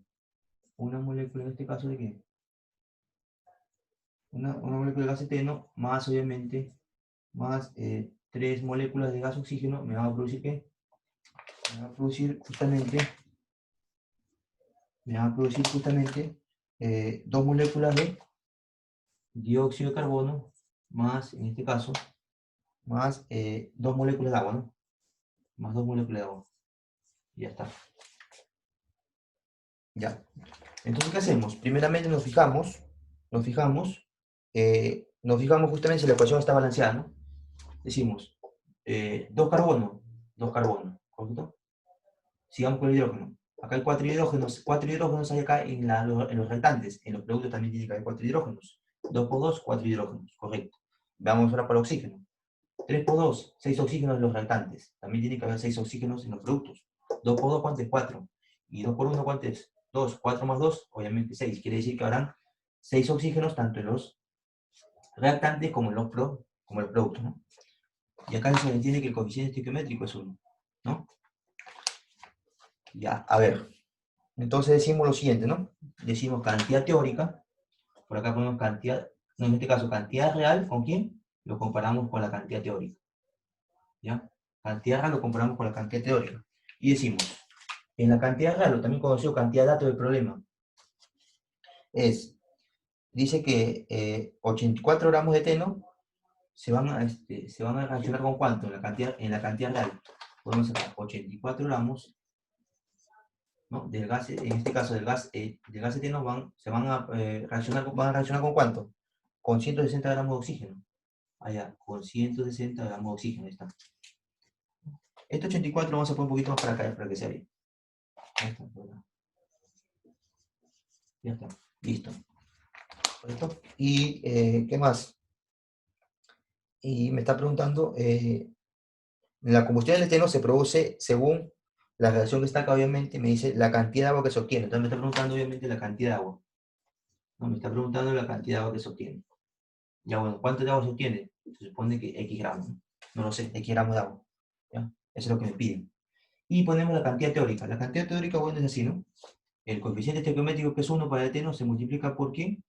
Una molécula en este caso de qué? Una molécula de gas eteno más obviamente más 3 moléculas de gas oxígeno me van a producir ¿qué? Me van a producir justamente, me van a producir justamente 2 moléculas de dióxido de carbono más, en este caso, más 2 moléculas de agua, ¿no? Más 2 moléculas de agua. Ya está. Ya. Entonces, ¿qué hacemos? Primeramente nos fijamos justamente si la ecuación está balanceada, ¿no? Decimos, 2 carbonos, ¿correcto? Sigamos con el hidrógeno. Acá hay 4 hidrógenos hay acá en los reactantes. En los productos también tiene que haber 4 hidrógenos. 2 por 2, 4 hidrógenos, correcto. Veamos ahora para el oxígeno. 3 por 2, 6 oxígenos en los reactantes. También tiene que haber 6 oxígenos en los productos. 2 por 2, ¿cuánto es? 4. Y 2 por 1, ¿cuánto es? 2. 4 más 2, obviamente 6. Quiere decir que habrán 6 oxígenos tanto en los reactantes como en los productos, ¿no? Y acá se entiende que el coeficiente estequiométrico es 1, ¿no? Ya, a ver. Entonces decimos lo siguiente, ¿no? Decimos cantidad teórica, por acá ponemos cantidad, no, en este caso cantidad real, ¿con quién? Lo comparamos con la cantidad teórica, ¿ya? Cantidad real lo comparamos con la cantidad teórica. Y decimos, en la cantidad real, o también conocido cantidad de datos del problema, dice que 84 gramos de eteno se van a reaccionar con ¿cuánto? En la cantidad real. Podemos sacar 84 gramos, ¿no? Del gas, en este caso del gas eteno van a reaccionar con ¿cuánto? Con 160 gramos de oxígeno. Allá, con 160 gramos de oxígeno, ahí está. Este 84 vamos a poner un poquito más para acá, para que sea bien. Ahí está, ya está, listo. ¿Correcto? Y, ¿qué más? Y me está preguntando, la combustión del eteno se produce según la reacción que está acá, obviamente, me dice la cantidad de agua que se obtiene. Entonces me está preguntando, obviamente, la cantidad de agua. No, me está preguntando la cantidad de agua que se obtiene. Ya bueno, ¿cuánto de agua se obtiene? Se supone que X gramos, ¿no? No lo sé, X gramos de agua. ¿Ya? Eso es lo que me piden. Y ponemos la cantidad teórica. La cantidad teórica, bueno, es así, ¿no? El coeficiente estequiométrico, que es 1 para el eteno, se multiplica por ¿qué?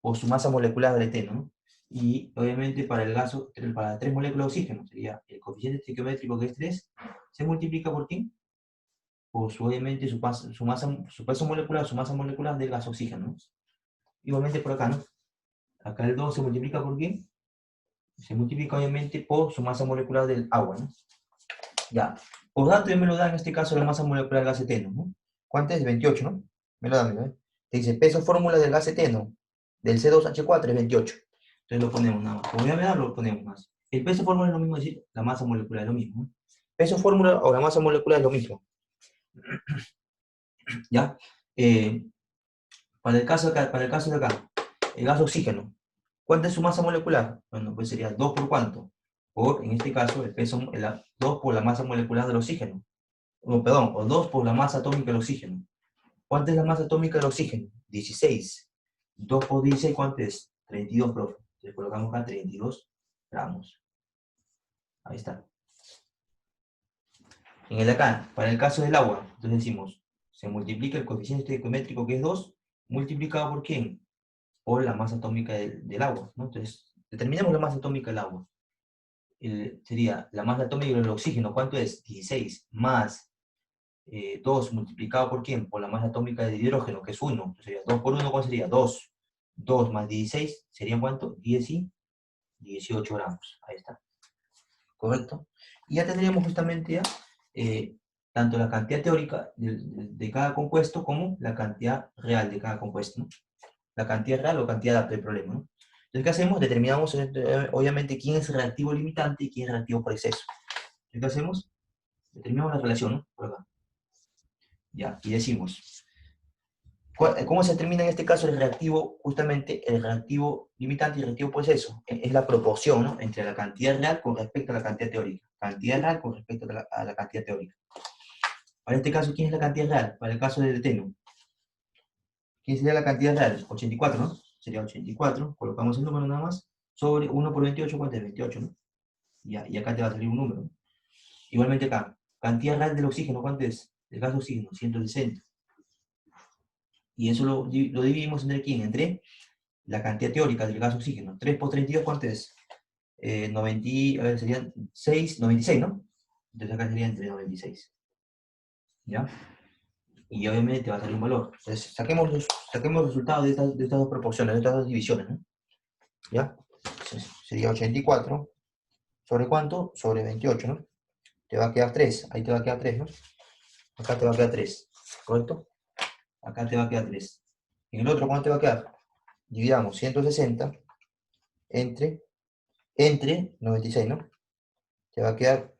Por su masa molecular del eteno, ¿no? Y obviamente para el gas, para 3 moléculas de oxígeno, sería el coeficiente estequiométrico, que es 3, se multiplica por ¿qué? Por obviamente su peso molecular, su masa molecular del gas oxígeno, ¿no? Igualmente por acá, ¿no? Acá el 2 se multiplica por ¿qué? Se multiplica obviamente por su masa molecular del agua, ¿no? Ya. Por dato ya me lo da en este caso la masa molecular del gas eteno, ¿no? ¿Cuánto es? 28, ¿no? Me lo da, ¿no? Te dice peso fórmula del gas eteno, del C2H4 es 28. Entonces lo ponemos nada más. Como ya me da, lo ponemos más. El peso fórmula es lo mismo, es decir, la masa molecular es lo mismo, ¿no? Peso fórmula o la masa molecular es lo mismo. ¿Ya? Para el caso de acá, el gas oxígeno, ¿cuánta es su masa molecular? Bueno, pues sería 2 por cuánto. Por, en este caso, 2 por la masa molecular del oxígeno. O, perdón, o 2 por la masa atómica del oxígeno. ¿Cuánta es la masa atómica del oxígeno? 16. 2 por 16, ¿cuánto es? 32, profe. Entonces colocamos acá 32 gramos. Ahí está. En el de acá, para el caso del agua, entonces decimos, se multiplica el coeficiente estequiométrico, que es 2, multiplicado por ¿quién? Por la masa atómica del agua, ¿no? Entonces, determinemos la masa atómica del agua. Sería la masa atómica del oxígeno, ¿cuánto es? 16, más 2 multiplicado por ¿quién? Por la masa atómica del hidrógeno, que es 1. Entonces sería 2 por 1, ¿cuánto sería? 2. 2 más 16, ¿serían cuánto? 10 y 18 gramos. Ahí está. ¿Correcto? Y ya tendríamos justamente ya tanto la cantidad teórica de cada compuesto como la cantidad real de cada compuesto, ¿no? La cantidad real o cantidad del problema, ¿no? Entonces, ¿qué hacemos? Determinamos, obviamente, quién es reactivo limitante y quién es reactivo por exceso. Entonces, ¿qué hacemos? Determinamos la relación, ¿no? Por acá. Ya, y decimos, ¿cómo se determina en este caso el reactivo? Justamente el reactivo limitante y el reactivo por exceso. Es la proporción, ¿no? Entre la cantidad real con respecto a la cantidad teórica. Cantidad real con respecto a la cantidad teórica. Para este caso, ¿quién es la cantidad real? Para el caso del eteno. ¿Quién sería la cantidad real? 84, ¿no? Sería 84. Colocamos el número nada más. Sobre 1 por 28, ¿cuánto es? 28, ¿no? Y acá te va a salir un número, ¿no? Igualmente acá, cantidad real del oxígeno, ¿cuánto es? Del gas de oxígeno, 160. Y eso lo dividimos entre quién, entre la cantidad teórica del gas oxígeno. 3 por 32, ¿cuánto es? 90, a ver, serían 6, 96, ¿no? Entonces acá sería entre 96. ¿Ya? Y obviamente va a salir un valor. Entonces, saquemos los resultados de estas dos proporciones, de estas dos divisiones, ¿no? ¿Ya? Entonces, sería 84 sobre cuánto? Sobre 28, ¿no? Te va a quedar 3, ahí te va a quedar 3, ¿no? Acá te va a quedar 3, ¿correcto? Acá te va a quedar 3. En el otro, ¿cuánto te va a quedar? Dividamos 160 entre 96, ¿no? Te va a quedar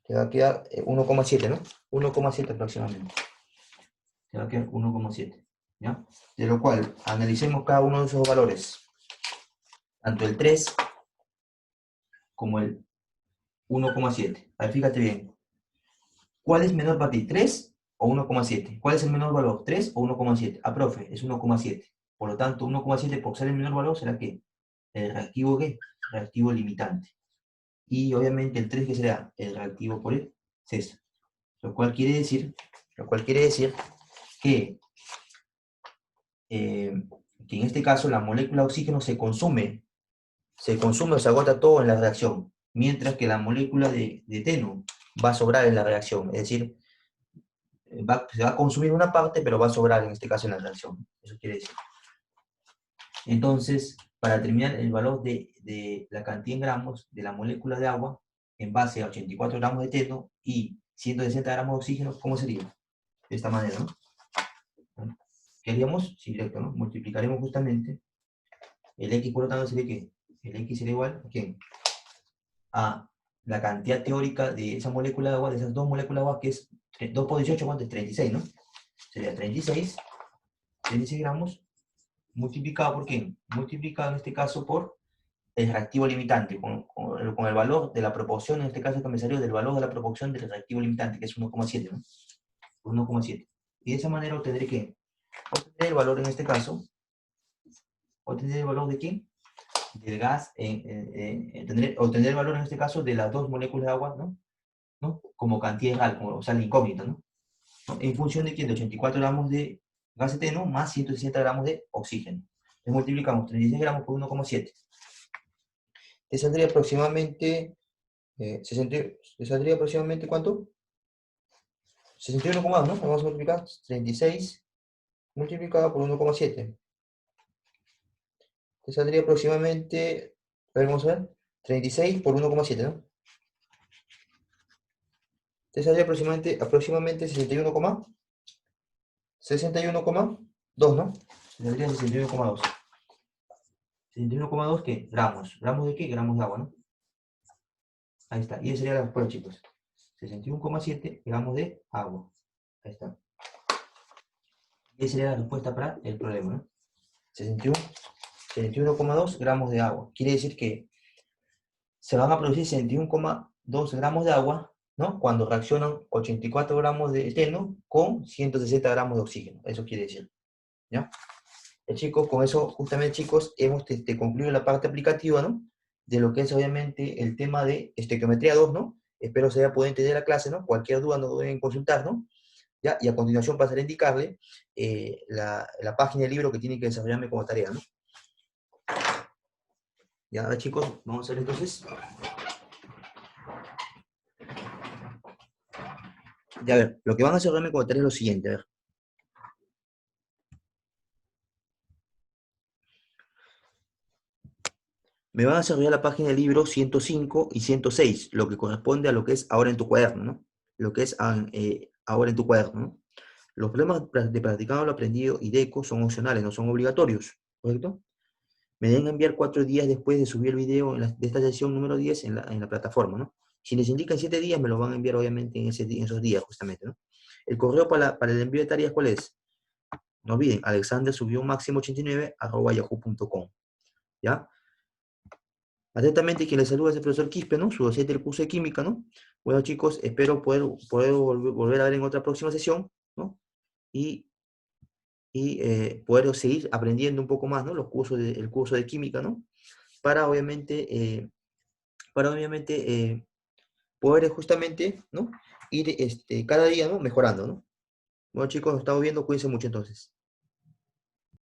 1,7, ¿no? 1,7 aproximadamente. Te va a quedar 1,7, ¿ya? De lo cual, analicemos cada uno de esos valores. Tanto el 3 como el 1,7. A ver, fíjate bien. ¿Cuál es menor para ti? ¿3 o 1,7? ¿Cuál es el menor valor? ¿3 o 1,7? Ah, profe, es 1,7. Por lo tanto, 1,7 por ser el menor valor será ¿qué? ¿El reactivo qué? Reactivo limitante. Y obviamente el 3 ¿qué será? El reactivo por exceso. Lo cual quiere decir que, que en este caso la molécula de oxígeno se consume o se agota todo en la reacción, mientras que la molécula de eteno va a sobrar en la reacción. Es decir, se va a consumir una parte, pero va a sobrar en este caso en la reacción. Eso quiere decir. Entonces, para determinar el valor de la cantidad en gramos de la molécula de agua en base a 84 gramos de eteno y 160 gramos de oxígeno, ¿cómo sería? De esta manera, ¿no? ¿Qué haríamos? Sí, directo, ¿no? Multiplicaremos justamente el X, por lo tanto, sería ¿qué? El X será igual a ¿qué? A la cantidad teórica de esa molécula de agua, de esas dos moléculas de agua, que es 2 por 18, ¿cuánto es? 36, ¿no? Sería 36 gramos multiplicado por ¿qué? Multiplicado en este caso por el reactivo limitante, con el valor de la proporción, en este caso que me salió del valor de la proporción del reactivo limitante, que es 1,7, ¿no? 1,7. Y de esa manera obtendré ¿qué? Obtendré el valor en este caso, obtendré el valor de ¿qué? Del gas, obtendré el valor en este caso de las dos moléculas de agua, ¿no? ¿No? Como cantidad real, o sea, la incógnita, ¿no? En función de ¿quién? De 84 gramos de gas eteno más 160 gramos de oxígeno. Entonces multiplicamos 36 gramos por 1,7. Te saldría aproximadamente, ¿te saldría aproximadamente cuánto? 61,2, ¿no? Vamos a multiplicar 36 multiplicado por 1,7. Te saldría aproximadamente, a ver, vamos a ver, 36 por 1,7, ¿no? Te saldría aproximadamente 61,2, ¿no? Te saldría 61,2. 61,2 ¿qué? Gramos. ¿Gramos de qué? Gramos de agua, ¿no? Ahí está. Y esa sería la respuesta, chicos. 61,7 gramos de agua. Ahí está. Y esa sería la respuesta para el problema, ¿no? 61,2 gramos de agua. Quiere decir que se van a producir 61,2 gramos de agua, ¿no? Cuando reaccionan 84 gramos de eteno con 160 gramos de oxígeno. Eso quiere decir, ¿ya? Chicos, con eso, justamente, chicos, hemos concluido la parte aplicativa, ¿no? De lo que es, obviamente, el tema de estequiometría 2, ¿no? Espero se haya podido entender la clase, ¿no? Cualquier duda nos deben consultar, ¿no? ¿Ya? Y a continuación pasaré a indicarle la página del libro que tiene que desarrollarme como tarea, ¿no? Ya, a ver, chicos, vamos a ver entonces. Ya, a ver, lo que van a desarrollarme como tarea es lo siguiente, a ver. Me van a desarrollar la página del libro 105 y 106, lo que corresponde a lo que es ahora en tu cuaderno, ¿no? Lo que es ahora en tu cuaderno, ¿no? Los problemas de practicado lo aprendido y DECO son opcionales, no son obligatorios, ¿correcto? Me deben enviar 4 días después de subir el video de esta sesión número 10 en la plataforma, ¿no? Si les indican 7 días, me lo van a enviar obviamente en esos días, justamente, ¿no? El correo para el envío de tareas, ¿cuál es? No olviden, alexandersubiónmáximo89@yahoo.com, ¿ya? Atentamente, quien les saluda es el profesor Quispe, ¿no? Su docente del curso de química, ¿no? Bueno, chicos, espero poder volver a ver en otra próxima sesión, ¿no? Y poder seguir aprendiendo un poco más, ¿no? El curso de química, ¿no? Para obviamente, poder justamente, ¿no? Ir cada día, ¿no? Mejorando, ¿no? Bueno, chicos, nos estamos viendo. Cuídense mucho entonces.